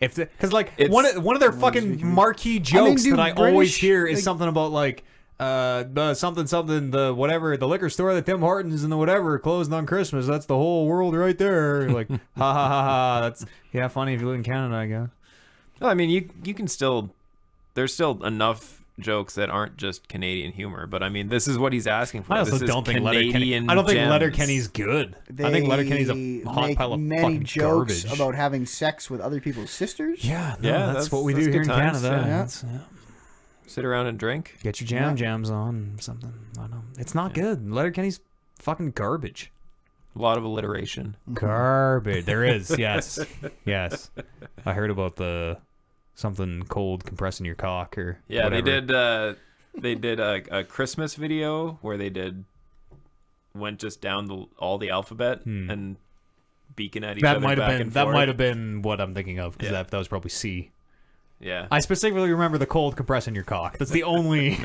If because like It's- one of their fucking marquee jokes dude, that I always British, hear is like- something about like the something the whatever, the liquor store, the Tim Hortons and the whatever closed on Christmas. That's the whole world right there. Like ha ha ha ha. That's funny if you live in Canada, I guess. No, I mean, you can still. There's still enough jokes that aren't just Canadian humor, but I mean, this is what he's asking for. I also This is don't think Letterkenny. Canadian I don't think gems. Letterkenny's good. I think Letterkenny's a hot make pile of many fucking jokes garbage. about having sex with other people's sisters. Yeah, no, Yeah, that's that's- what we that's do here in good times, Canada. yeah. That's- Sit around and drink. Get your jams on something. I don't know. It's not good. Letterkenny's fucking garbage. A lot of alliteration. Garbage. There is. Yes. Yes. I heard about the something cold compressing your cock or Yeah, whatever. they did a Christmas video where they went just down all the alphabet and beacon at each That other might back have been and forth. might have been what I'm thinking of because Yeah. that was probably C. Yeah. I specifically remember the cold compressing your cock. That's the only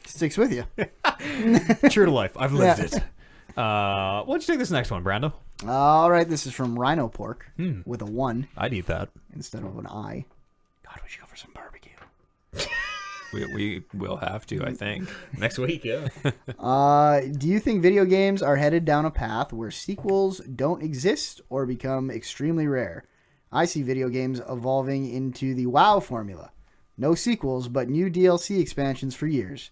Sticks with you. true to life. I've lived Yeah. it. Why don't you take this next one, Brando? All right, this is from Rhino Pork with a 1 I'd eat that. instead of an I. God, we should go for some barbecue. We will have to, I think. Next week, yeah. Do you think video games are headed down a path where sequels don't exist or become extremely rare? I see video games evolving into the WoW formula. No sequels, but new DLC expansions for years.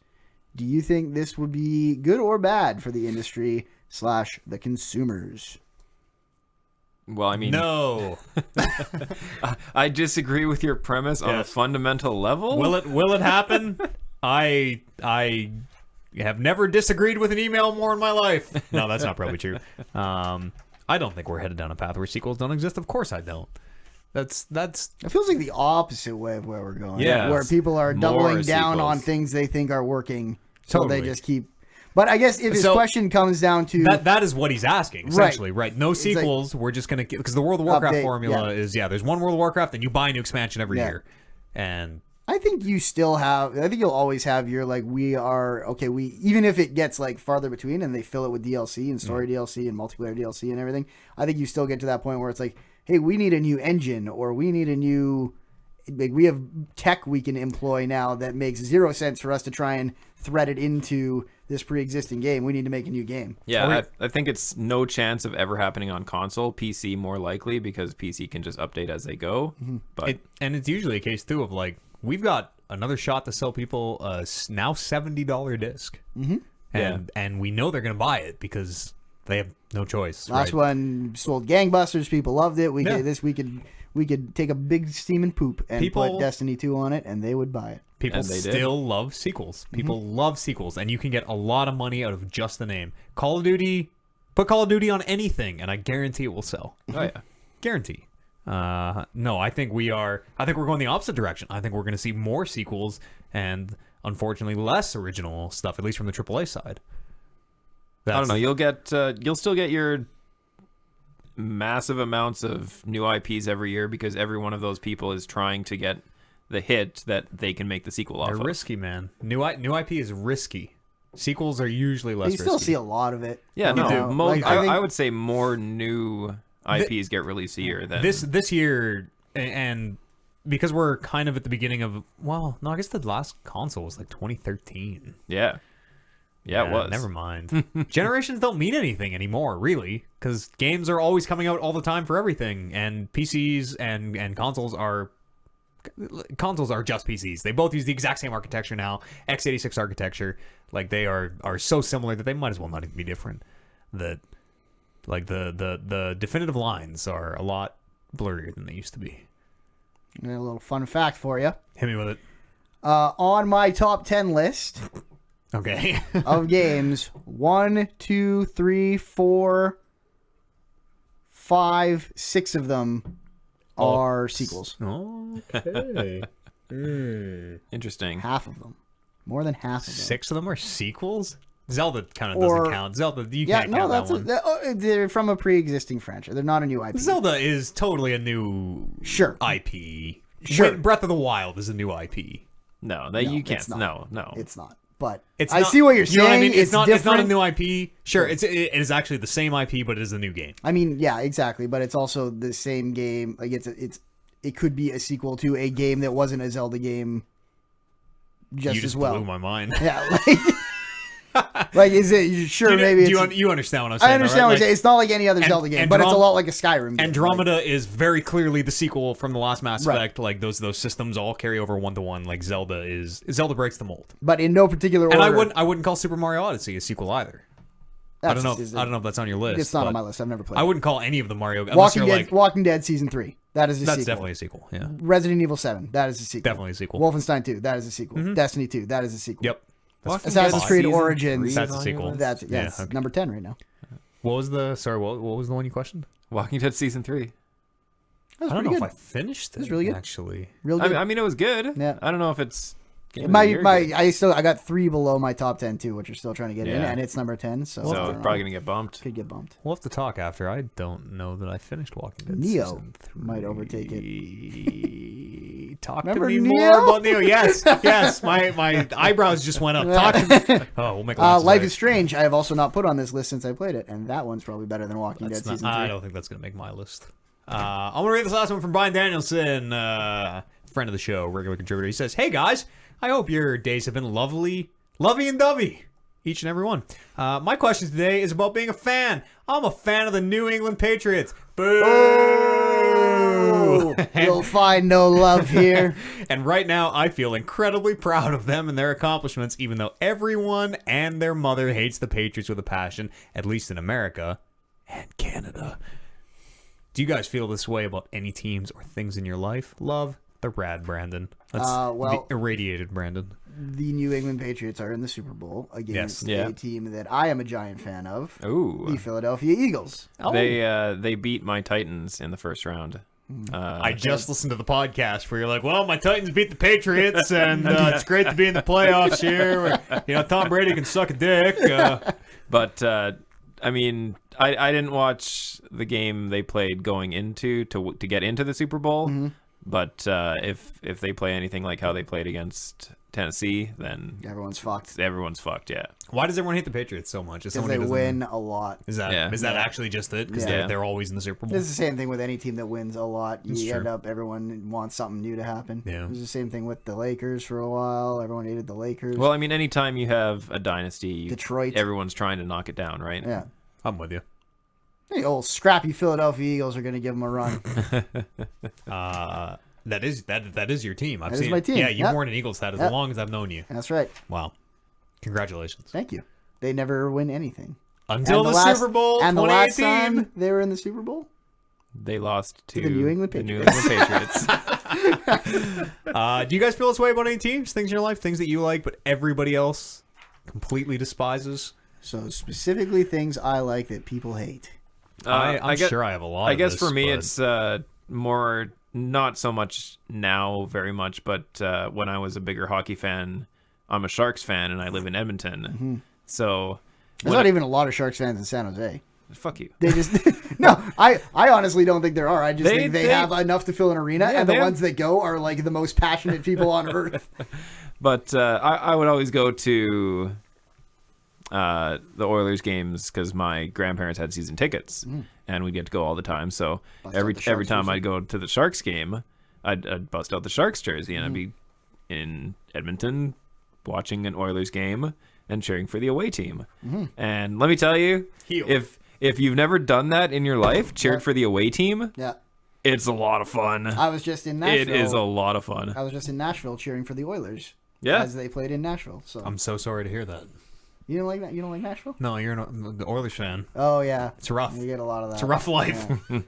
Do you think this would be good or bad for the industry / the consumers? Well, I mean, No. I disagree with your premise on a Yes. fundamental level. Will it happen? I have never disagreed with an email more in my life. No, that's not probably true. I don't think we're headed down a path where sequels don't exist. Of course I don't. That's It feels like the opposite way of where we're going. Yeah. Where people are More doubling down on sequels. things they think are working. So Totally. they just keep... But I guess if his So- question comes down to... that is what he's asking essentially, right? No sequels. We're just gonna because the World of Warcraft Update, formula yeah. is there's one World of Warcraft and you buy a new expansion every Yeah. year, and I think you still have. I think you'll always have your like. We are okay. We even if it gets like farther between and they fill it with DLC and story DLC and multiplayer DLC and everything. I think you still get to that point where it's like, hey, we need a new engine or we need a new. Like we have tech we can employ now that makes 0 sense for us to try and thread it into this pre-existing game. We need to make a new game. Yeah, I think it's no chance of ever happening on console. PC more likely because PC can just update as they go. But it's usually a case too of like we've got another shot to sell people a now $70 disc, and we know they're gonna buy it because they have no choice. Last right? one sold gangbusters. People loved it. Yeah. We could take a big steaming poop and People- put Destiny 2 on it, and they would buy it. People And they did. still love sequels. People love sequels, and you can get a lot of money out of just the name. Call of Duty, put Call of Duty on anything, and I guarantee it will sell. oh yeah, Guarantee. No, I think we're going the opposite direction. I think we're going to see more sequels and unfortunately less original stuff, at least from the AAA side. I don't know. You'll still get your massive amounts of new IPs every year because every one of those people is trying to get the hit that they can make the sequel off They're of. risky, man. New IP is risky. Sequels are usually less You still risky. see a lot of it. Yeah, You no. know, like, I think- would say more new IPs get released a year than This year, and because we're kind of at the beginning of, well, no, I guess the last console was like 2013. Yeah, it was. Never mind. Generations don't mean anything anymore, really, because games are always coming out all the time for everything, and PCs and consoles are just PCs. They both use the exact same architecture now, x86 architecture. Like they are so similar that they might as well not even be different. That like the definitive lines are a lot blurrier than they used to be. A little fun fact for you. Hit me with it. On my top 10 list Okay. of games, 1, 2, 3, 4, 5, 6 of them are sequels. Okay. Interesting. Half of them. More than half of them. 6 of them are sequels? Zelda kind of doesn't count. Zelda, you can't count that one. They're from a pre-existing franchise. They're not a new IP. Zelda is totally a new IP. Sure. Breath of the Wild is a new IP. No, No, you can't. it's not. No. It's not. But It's I not- see what you're you know saying. what I mean? It's not a different. new IP. Sure, it is actually the same IP, but it is a new game. I mean, yeah, exactly. But it's also the same game. Like it could be a sequel to a game that wasn't a Zelda game. You Just just as well. blew my mind. Yeah. Like, is it sure? Maybe you understand what I'm saying? I understand though, what right? you're saying. It's not like any other Zelda game, but it's a lot like a Skyrim game. Andromeda is very clearly the sequel from the last Mass Right. Effect. Like those systems all carry over 1-to-1. Like Zelda breaks the mold. But in no particular order. And I wouldn't call Super Mario Odyssey a sequel either. I don't know if that's on your list. It's not but on my list. I've never played. I wouldn't call any of the Mario. Walking Dead Season 3. That is a That's sequel. definitely a sequel. Yeah, Resident Evil 7. That is a sequel. definitely a sequel. Wolfenstein 2. That is a sequel. Destiny 2. That is a sequel. Yep. Assassin's Creed Origins. That's a sequel. That's Yeah, it's okay. number 10 right now. What was the what was the one you questioned? Walking Dead Season 3. That was I don't pretty know good. if I finished it. was really good. Actually. Real good. I mean, it was good. Yeah. I don't know if it's game of the year good. I got 3 below my top 10 too, which are still trying to get in, Yeah. and it's number 10. So, I So don't it's know. probably gonna get bumped. Could get bumped. We'll have to talk after. I don't know that I finished Walking Dead. Neo Season 3. might overtake it. Talk Remember to me Neo? more about Neo. Yes. My eyebrows just went up. Talk to me. Oh, we'll make a Life is Strange. I have also not put on this list since I played it, and that one's probably better than Walking Dead Season 3. I don't think that's gonna make my list. I'm gonna read this last one from Brian Danielson, friend of the show, regular contributor. He says, "Hey guys, I hope your days have been lovely and dovey, each and every one. My question today is about being a fan. I'm a fan of the New England Patriots. Boo! You'll find no love here. And right now, I feel incredibly proud of them and their accomplishments, even though everyone and their mother hates the Patriots with a passion, at least in America and Canada. Do you guys feel this way about any teams or things in your life? Love, the rad Brandon. That's the irradiated Brandon. The New England Patriots are in the Super Bowl against a team that I am a giant fan of, Ooh. the Philadelphia Eagles. They beat my Titans in the first round. I just listened to the podcast where you're like, well, my Titans beat the Patriots, and it's great to be in the playoffs here. You know, Tom Brady can suck a dick. But I mean, I didn't watch the game they played going into to get into the Super Bowl. Mm-hmm. But if they play anything like how they played against Tennessee, then Everyone's fucked. everyone's fucked. Yeah. Why does everyone hate the Patriots so much? Because they win a lot. Is that actually just it? Because Yeah. they're always in the Super Bowl? It's the same thing with any team that wins a lot. That's You true. end up, everyone wants something new to happen. Yeah. It was the same thing with the Lakers for a while. Everyone hated the Lakers. Well, I mean, anytime you have a dynasty, Detroit. everyone's trying to knock it down, right? Yeah. I'm with you. Hey, old scrappy Philadelphia Eagles are going to give them a run. That is your team. I've That is seen my it. team. Yeah, you've Yep. worn an Eagles hat as Yep. long as I've known you. That's right. Wow. Congratulations. Thank you. They never win anything. Until And the last- Super Bowl And the last 2018. time they were in the Super Bowl? They lost to the New England the New Patriots. England Patriots. Do you guys feel this way about any teams, things in your life, things that you like, but everybody else completely despises? So specifically things I like that people hate. I'm guess- sure I have a lot. I of guess this, for me, but- it's more not so much now, very much, but when I was a bigger hockey fan, I'm a Sharks fan, and I live in Edmonton. Mm-hmm. So There's not even a lot of Sharks fans in San Jose. fuck you. They just no. I honestly don't think there are. I just They- think they they- have enough to fill an arena, Yeah, and the they have- ones that go are like the most passionate people on earth. But I would always go to the Oilers games because my grandparents had season tickets, and we'd get to go all the time. So Bust every out the Sharks time jersey. I'd go to the Sharks game, I'd bust out the Sharks jersey, and I'd be in Edmonton watching an Oilers game and cheering for the away team. And let me tell you, Heel. if you've never done that in your life, cheered for the away team, Yeah, it's a lot of fun. I was just in Nashville. It is a lot of fun. I was just in Nashville cheering for the Oilers. Yeah. as they played in Nashville. So I'm so sorry to hear that. you don't like that? You don't like Nashville? No, you're not the Oilers fan. Oh yeah, It's rough. you get a lot of that. It's a rough life. Yeah.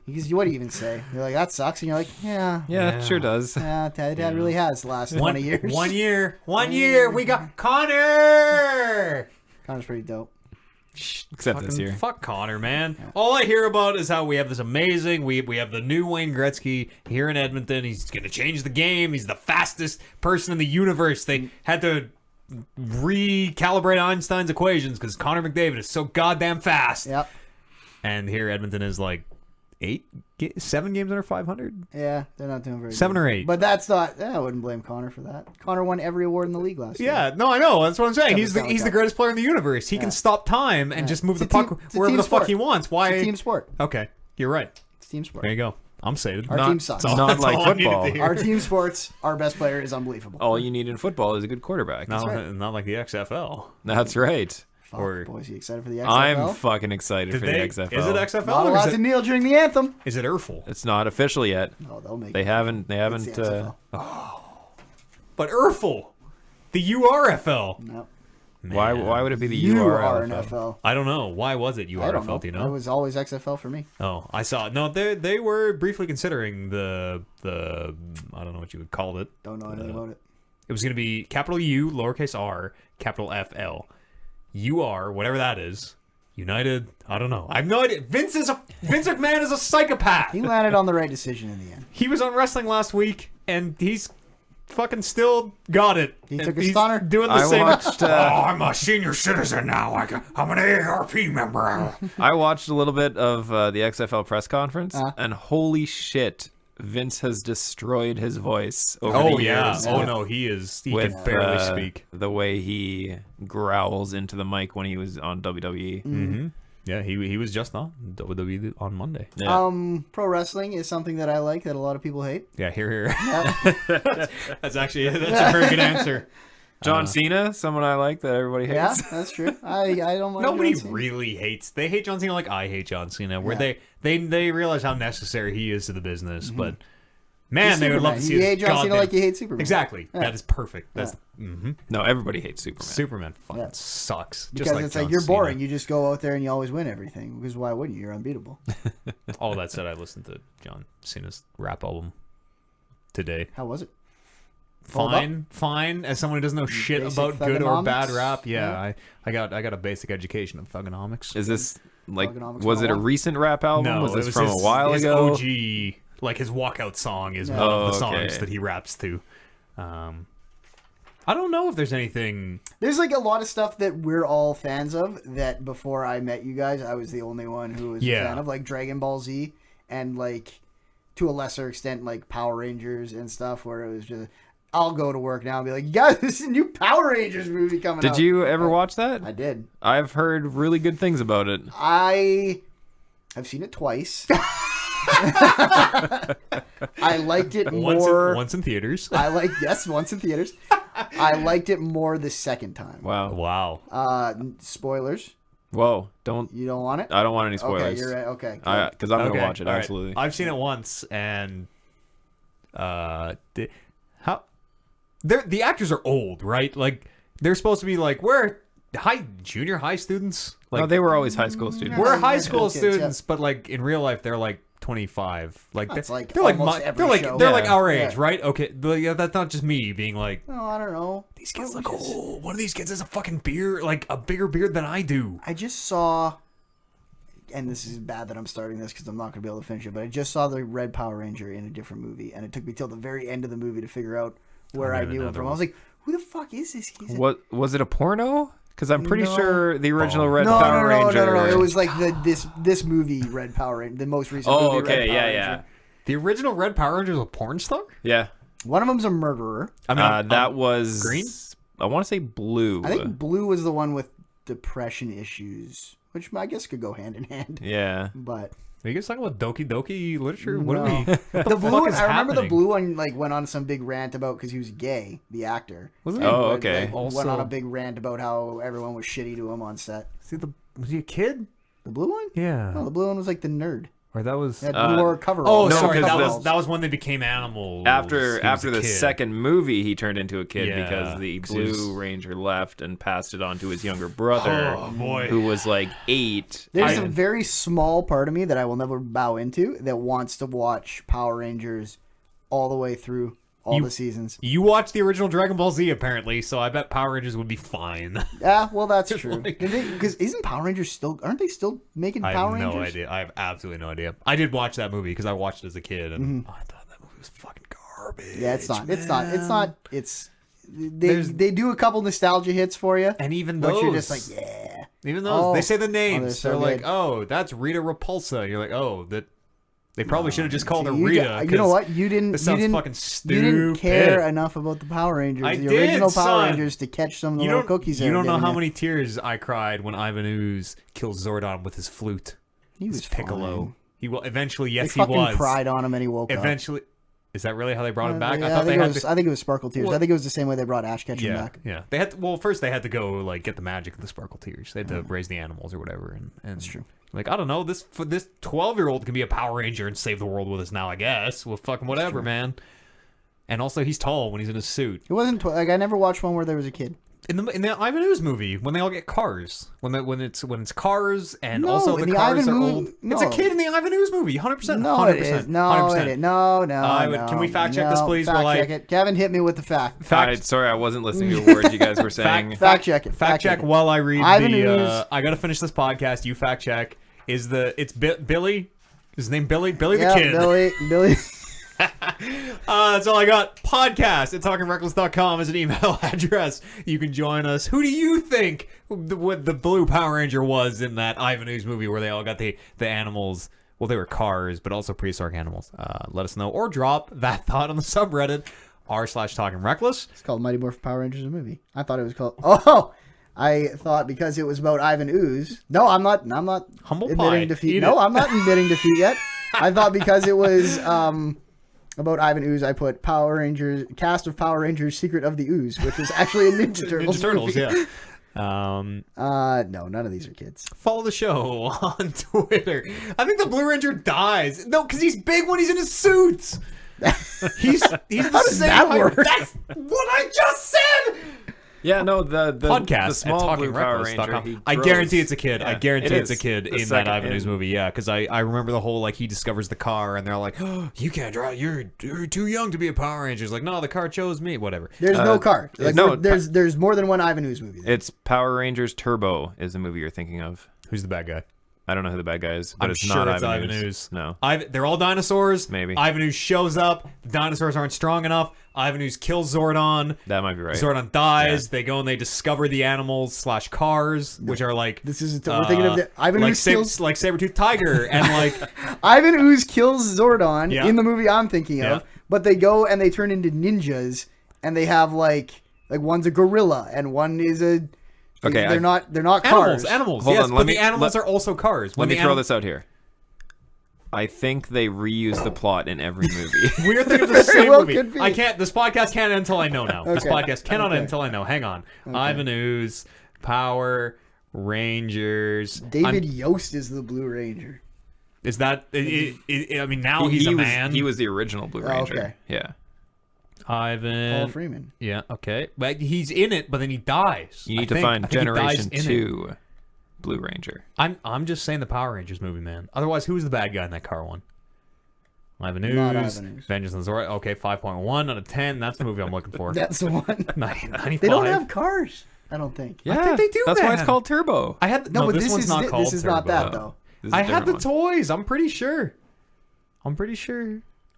Because what do you even say? You're like, that sucks, and you're like, yeah, Yeah, it sure does. yeah, Dad really has the last 20 years. 1 year. 1 year. We got Connor. Connor's pretty dope. Except this year. Fuck Connor, man. All I hear about is how we have this amazing. We have the new Wayne Gretzky here in Edmonton. He's gonna change the game. He's the fastest person in the universe. They had to recalibrate Einstein's equations because Connor McDavid is so goddamn fast. Yep. And here Edmonton is like 7 games under 500. Yeah, they're not doing very good. 7 or 8. But that's not. I wouldn't blame Connor for that. Connor won every award in the league last year. Yeah, no, I know. That's what I'm saying. Yeah, He's the greatest player in the universe. He can stop time and just move the puck wherever the fuck he wants. Why? It's a team sport. Okay, you're right. It's team sport. There you go. I'm sated. Our team sucks. Not That's like all I needed football. to hear. Our team sports, our best player is unbelievable. All you need in football is a good quarterback. Not like the XFL. That's right. Fuck, or- boys, you excited for the XFL? I'm fucking excited for the XFL. Is it XFL Not or allowed is to it, kneel during the anthem. is it Urfel? It's not official yet. Oh, they'll make They it. haven't. They It's haven't. the But Urfel, the URFL. No. Why would it be the You are URL? an FL. I don't know. Why was it I don't know. URFL? Do you It know? was always XFL for me. Oh, I saw. No, they were briefly considering the I don't know what you would call it. Don't know anything about it. It was going to be capital U, lowercase r, capital FL. UR, whatever that is. United, I don't know. I have no idea. Vince McMahon is a psychopath. He landed on the right decision in the end. He was on wrestling last week, and he's fucking still got it. He And took a he's stunner. doing the I same. watched, I'm a senior citizen now. I'm an AARP member. I watched a little bit of the XFL press conference, and holy shit, Vince has destroyed his voice over Oh the yeah. years. Oh no, he is. He with can barely speak. the way he growls into the mic when he was on WWE. Mm-hmm. Yeah, he was just on WWE on Monday. Yeah. Pro wrestling is something that I like that a lot of people hate. Yeah, here. That's actually a very good answer. John Cena, someone I like that everybody Yeah, hates. that's true. I don't mind. Nobody John Cena. really hates. They hate John Cena like I hate John Cena. Where Yeah. they realize how necessary he is to the business, but man, He's they would love Superman. to see You his hate John Cena goddamn- like you hate Superman. Exactly. Yeah. That is perfect. That's No, everybody hates Superman. Superman. Fucking Yeah. sucks. Because Just like it's John like you're Cena. boring. You just go out there and you always win everything. Because why wouldn't you? You're unbeatable. All that said, I listened to John Cena's rap album today. How was it? Hold up. Fine. As someone who doesn't know shit Basic about good or bad thugonomics? rap, Yeah. I got a basic education of thugonomics. Is this like Thugonomics was it a 101? recent rap album? No, was it this was from his, a while his ago? OG, like his walkout song is Yeah. one of Oh, the songs okay. that he raps to. I don't know if there's anything. There's like a lot of stuff that we're all fans of that before I met you guys, I was the only one who was a fan of, like Dragon Ball Z and like to a lesser extent like Power Rangers and stuff where it was just I'll go to work now and be like, you guys, this is a new Power Rangers movie coming out. Did you ever watch that? I did. I've heard really good things about it. I've seen it twice. I liked it more. Once in theaters. Once in theaters. I liked it more the second time. Wow. Wow. Spoilers. Whoa. Don't. You don't want it? I don't want any spoilers. Okay, you're right. Okay. good. Because I'm Okay, gonna watch it. all right. Absolutely. I've seen it once, and the actors are old, right? Like they're supposed to be like we're junior high students. Like No, they were always high school students. we're Yeah, high high school school kids, students, but like in real life they're like 25. Like That's like they're like almost every they're show. like Yeah. our age, Yeah. right? Okay, yeah, that's not just me being like No, I don't know. these kids look old. One of these kids has a fucking beard, like a bigger beard than I do. I just saw, and this is bad that I'm starting this because I'm not going to be able to finish it, but I just saw the Red Power Ranger in a different movie, and it took me till the very end of the movie to figure out where I Another knew him from. one. I was like, who the fuck is this? He's What was it? A porno? Because I'm pretty No. sure the original Oh. Red no, Power Ranger. no. It was like this movie, Red Power Ranger, the most recent Oh, movie, Red okay, Power yeah, Ranger. yeah, The original Red Power Ranger was a porn star. yeah. One of them's a murderer. I mean, That was green? I want to say blue. I think Blue was the one with depression issues, which I guess could go hand in hand. Yeah. But are you guys talking about Doki Doki literature? What are No. we? What the blue fuck one, is I remember the happening? blue one like went on some big rant about because he was gay, the actor. Wasn't he? And Oh, went, okay. like, Also- went on a big rant about how everyone was shitty to him on set. Was he a kid? The blue one? Yeah. No, the blue one was like the nerd. Or that was. That Uh, wore coveralls. Oh, No, sorry. 'cause That was when they became animals. After He was a the kid. second movie, he turned into a kid Yeah, because the 'cause he was- Blue Ranger left and passed it on to his younger brother, Oh, boy. who was like 8. There's And- a very small part of me that I will never bow into that wants to watch Power Rangers all the way through all the seasons. You watched the original Dragon Ball Z apparently, so I bet Power Rangers would be fine. Yeah, well, that's true. like- Because isn't Power Rangers still? Aren't they still making I Power have Rangers? no idea. I have absolutely no idea. I did watch that movie because I watched it as a kid, and I thought that movie was fucking garbage. Yeah, it's not. It's not. It's not. It's they do a couple nostalgia hits for you, And even but those, you're just like, yeah. even those, they say the names. they're so they're like, good. oh, that's Rita Repulsa. And you're like, oh, that. They probably should have just called her See, Rita. you know what? You didn't. This You sounds didn't. fucking You stupid. didn't care enough about the Power Rangers, I the did, original Power son. Rangers, to catch some of the You little don't. cookies. You they were don't know giving how you. many tears I cried when Ivan Ooze killed Zordon with his flute. He was His piccolo. fine. He will eventually. They Yes, he fucking was. cried on him and he woke up. Eventually, is that really how they brought him back? Yeah, I thought they had to. I think it was Sparkle Tears. Well- I think it was the same way they brought Ash Ketchum Yeah, back. yeah. They had to, well, first they had to go like get the magic of the Sparkle Tears. They had to raise the animals or whatever. And That's true. Like, I don't know, this 12-year-old can be a Power Ranger and save the world with us now, I guess. Well, fucking whatever, man. And also, he's tall when he's in a suit. It wasn't like I never watched one where there was a kid. In the Ivan Ooze movie, when they all get cars, when it's cars and No, also in the the cars Ivan are Moo- old. no. It's a kid in the Ivan Ooze movie, 100%. No, 100%, it is. No, 100%. it is. No, no. Can we fact check no. this, please? Fact While check it. Kevin, hit me with the fact. All right, sorry, I wasn't listening to a word you guys were saying. Fact check it. Fact check it. while I read Ivan Ooze. I gotta finish this podcast. You fact check. It's Billy? Is his name Billy? Billy Yeah, the Kid. Billy. That's all I got. Podcast at talkingreckless.com is an email address. You can join us. Who do you think what the blue Power Ranger was in that Ivan Ooze movie where they all got the animals? Well, they were cars, but also prehistoric animals. Let us know or drop that thought on the subreddit r/talkingreckless. It's called Mighty Morphin Power Rangers, a movie. I thought it was called. Oh, I thought because it was about Ivan Ooze. No, I'm not. Humble admitting pie. defeat. Eat No, it. I'm not admitting defeat yet. I thought because it was about Ivan Ooze, I put Power Rangers cast of Power Rangers: Secret of the Ooze, which is actually a Ninja Turtles. Ninja Turtles, movie. yeah. No, none of these are kids. Follow the show on Twitter. I think the Blue Ranger dies. No, because he's big when he's in his suit. He's How the does same that height. work? That's what I just said. Yeah, no, the Podcast the small at blue Power Ranger. he I grows. guarantee it's a kid. I Yeah, guarantee it it's a is. kid The in that second Ivan Ooze in. movie. Yeah, because I remember the whole like he discovers the car and they're like, oh, you can't drive. You're too young to be a Power Ranger. He's like, no, the car chose me. Whatever. There's no car. Like, no, there's more than one Ivan Ooze movie. It's Power Rangers Turbo is the movie you're thinking of. Who's the bad guy? I don't know who the bad guy is, but I'm it's sure not it's Ivan Ivan Ooze. Ooze. No. They're all dinosaurs. Maybe. Ivan Ooze shows up. The dinosaurs aren't strong enough. Ivan Ooze kills Zordon. That might be right. Zordon dies. They go and they discover the animals / cars, which are like This is we're thinking of the Ivan like Ooze kills like saber-toothed tiger and like Ivan Ooze kills Zordon Yeah. in the movie I'm thinking of, Yeah. but they go and they turn into ninjas and they have like one's a gorilla and one is a Okay, they're not cars. animals. Hold Yes, on, but let the me- animals let- are also cars. Let me throw this out here. I think they reuse the plot in every movie. We're thinking of the same well movie. could be. I can't. This podcast can't end until I know now. This Okay. podcast cannot Okay. end until I know. Hang on. Ivan Ooze, Power Rangers. David Yost is the Blue Ranger. Is that? I mean, now he's a man. He was the original Blue Ranger. okay. Yeah. Ivan. Paul Freeman. Yeah. Okay. But he's in it, but then he dies. You need I to find think he dies Generation in it. 2 Blue Ranger. I'm just saying the Power Rangers movie, man. Otherwise, who's the bad guy in that car one? Ivan Ooze. Not Ivan Ooze. Vengeance on the Zora. Okay, 5.1 out of 10. That's the movie I'm looking for. That's the one. 95. They don't have cars. I don't think. Yeah, think they do, That's why it's man. called Turbo. I had No, but this one's not called this is not Turbo. that though. This is a I had the different one. toys. I'm pretty sure.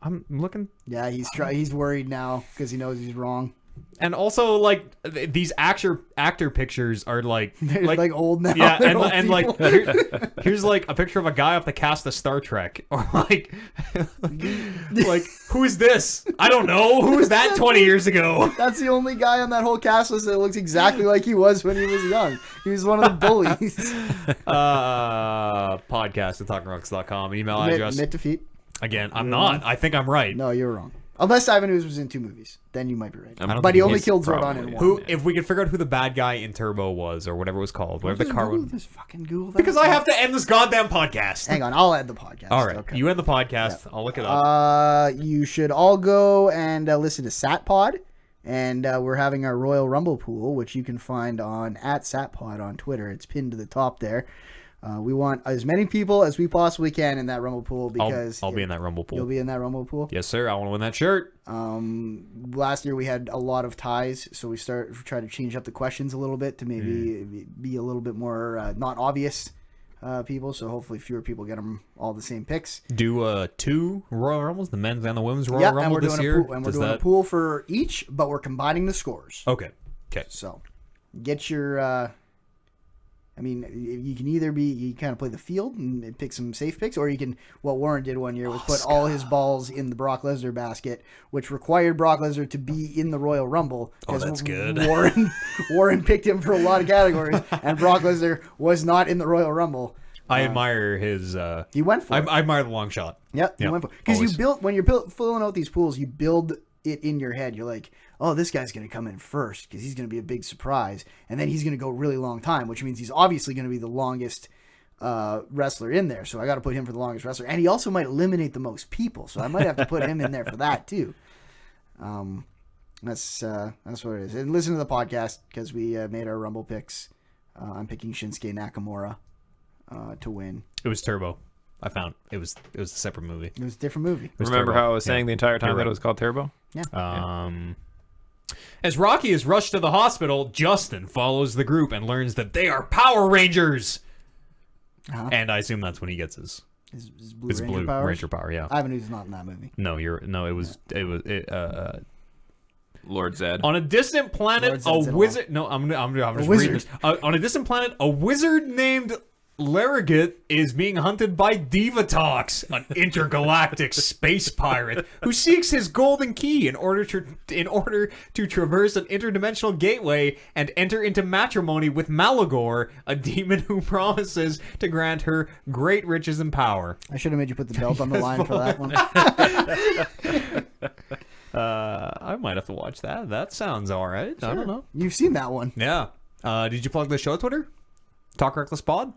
I'm looking. Yeah, he's worried now because he knows he's wrong. And also, like, these actor pictures are like They're like old now. yeah, They're and, old and like people. here's like a picture of a guy off the cast of Star Trek, or like who is this? I don't know. Who was that 20 years ago? That's the only guy on that whole cast list that looks exactly like he was when he was young. He was one of the bullies. Podcast at talkingrocks.com. Email address. Admit defeat. Again, I'm not. I think I'm right. No, you're wrong. Unless Ivan Ooze was in 2 movies, then you might be right. I don't But he think only he's killed Zordon probably- in one. Who, if we could figure out who the bad guy in Turbo was, or whatever it was called, whatever the car was. Just fucking Google that. Because I have to end this goddamn podcast. Hang on, I'll end the podcast. All right, Okay. you end the podcast. I'll look it up. You should all go and listen to SatPod, and we're having our Royal Rumble pool, which you can find on @SatPod on Twitter. It's pinned to the top there. We want as many people as we possibly can in that Rumble pool because I'll be in that Rumble pool. You'll be in that Rumble pool. Yes, sir. I want to win that shirt. Last year we had a lot of ties, so we try to change up the questions a little bit to maybe be a little bit more not obvious. people, so hopefully fewer people get them all the same picks. Do 2 Royal Rumbles, the men's and the women's Royal Yeah, Rumble and we're this doing year? a pool, a pool for each, but we're combining the scores. Okay. Okay. So get your. I mean, you can either you kind of play the field and pick some safe picks, or you can. What Warren did one year was put all his balls in the Brock Lesnar basket, which required Brock Lesnar to be in the Royal Rumble. Oh, that's good. Warren picked him for a lot of categories, and Brock Lesnar was not in the Royal Rumble. I admire his. He went for it. I admire the long shot. Yep, he went for it. Because you build when you're filling out these pools, you build it in your head. You're like, oh, this guy's going to come in first because he's going to be a big surprise, and then he's going to go really long time, which means he's obviously going to be the longest wrestler in there. So I got to put him for the longest wrestler, and he also might eliminate the most people. So I might have to put him in there for that too. That's what it is. And listen to the podcast because we made our Rumble picks. I'm picking Shinsuke Nakamura to win. It was Turbo. I found it was a separate movie. It was a different movie. Remember how I was saying the entire time that it was called Turbo? Yeah. As Rocky is rushed to the hospital, Justin follows the group and learns that they are Power Rangers. Uh-huh. And I assume that's when he gets his Blue Ranger Ranger power. Yeah. Ivan Ooze is not in that movie. No, it was Lord Zed. on a distant planet, a wizard. No, I'm just reading this. On a distant planet, a wizard named Larrigate is being hunted by Divatox, an intergalactic space pirate who seeks his golden key in order to traverse an interdimensional gateway and enter into matrimony with Malagor, a demon who promises to grant her great riches and power. I should have made you put the belt on the line for that one. I might have to watch that. That sounds all right. Sure. I don't know. You've seen that one. Yeah. Did you plug the show Twitter? Talk Reckless Pod?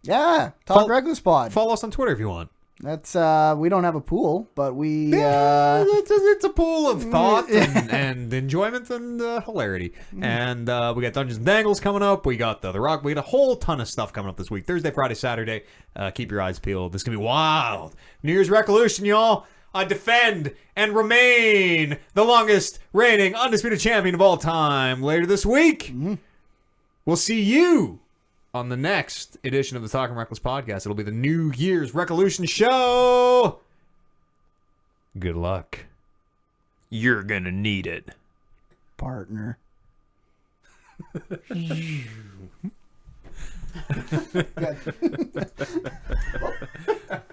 Yeah. Talk Reckless Pod. Follow us on Twitter if you want. That's we don't have a pool, but we it's a pool of thought and enjoyment and hilarity. And we got Dungeons and Dangles coming up. We got the Rock. We got a whole ton of stuff coming up this week. Thursday, Friday, Saturday. Keep your eyes peeled. This is gonna be wild. New Year's Revolution, y'all. I defend and remain the longest reigning undisputed champion of all time. Later this week, we'll see you on the next edition of the Talking Reckless podcast. It'll be the New Year's Revolution show. Good luck. You're gonna need it, partner.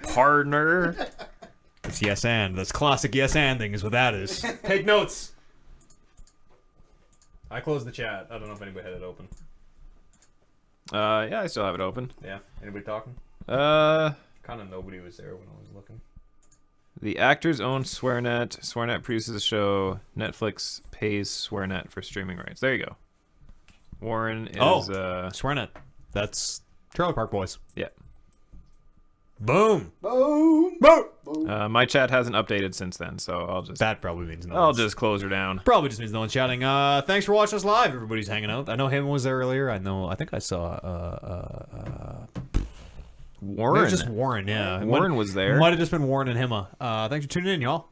Partner. It's yes and. That's classic yes anding is what that is. Take notes. I closed the chat. I don't know if anybody had it open. Yeah, I still have it open. Yeah. Anybody talking? Kind of nobody was there when I was looking. The actors own SwearNet. SwearNet produces the show. Netflix pays SwearNet for streaming rights. There you go. Warren is... SwearNet. That's Trailer Park Boys. Yeah. Boom. Boom. Boom. My chat hasn't updated since then, so I'll just... That probably means no. I'll just close her down. Probably just means no one's chatting. Thanks for watching us live. Everybody's hanging out. I know him was there earlier. I think I saw Warren. It was just Warren, yeah. Warren was there. Might have just been Warren and Hima. Thanks for tuning in, y'all.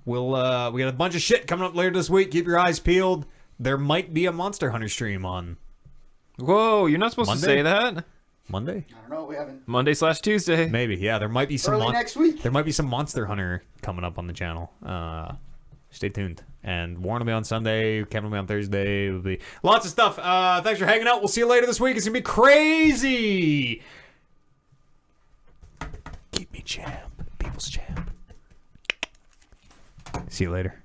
We got a bunch of shit coming up later this week. Keep your eyes peeled. There might be a Monster Hunter stream on Whoa, you're not supposed to say that. Monday? I don't know. We haven't. Monday/Tuesday. Maybe, yeah. There might be some early next week. There might be some Monster Hunter coming up on the channel. Stay tuned. And Warren will be on Sunday. Kevin will be on Thursday. It'll be lots of stuff. Thanks for hanging out. We'll see you later this week. It's gonna be crazy. Keep me champ, people's champ. See you later.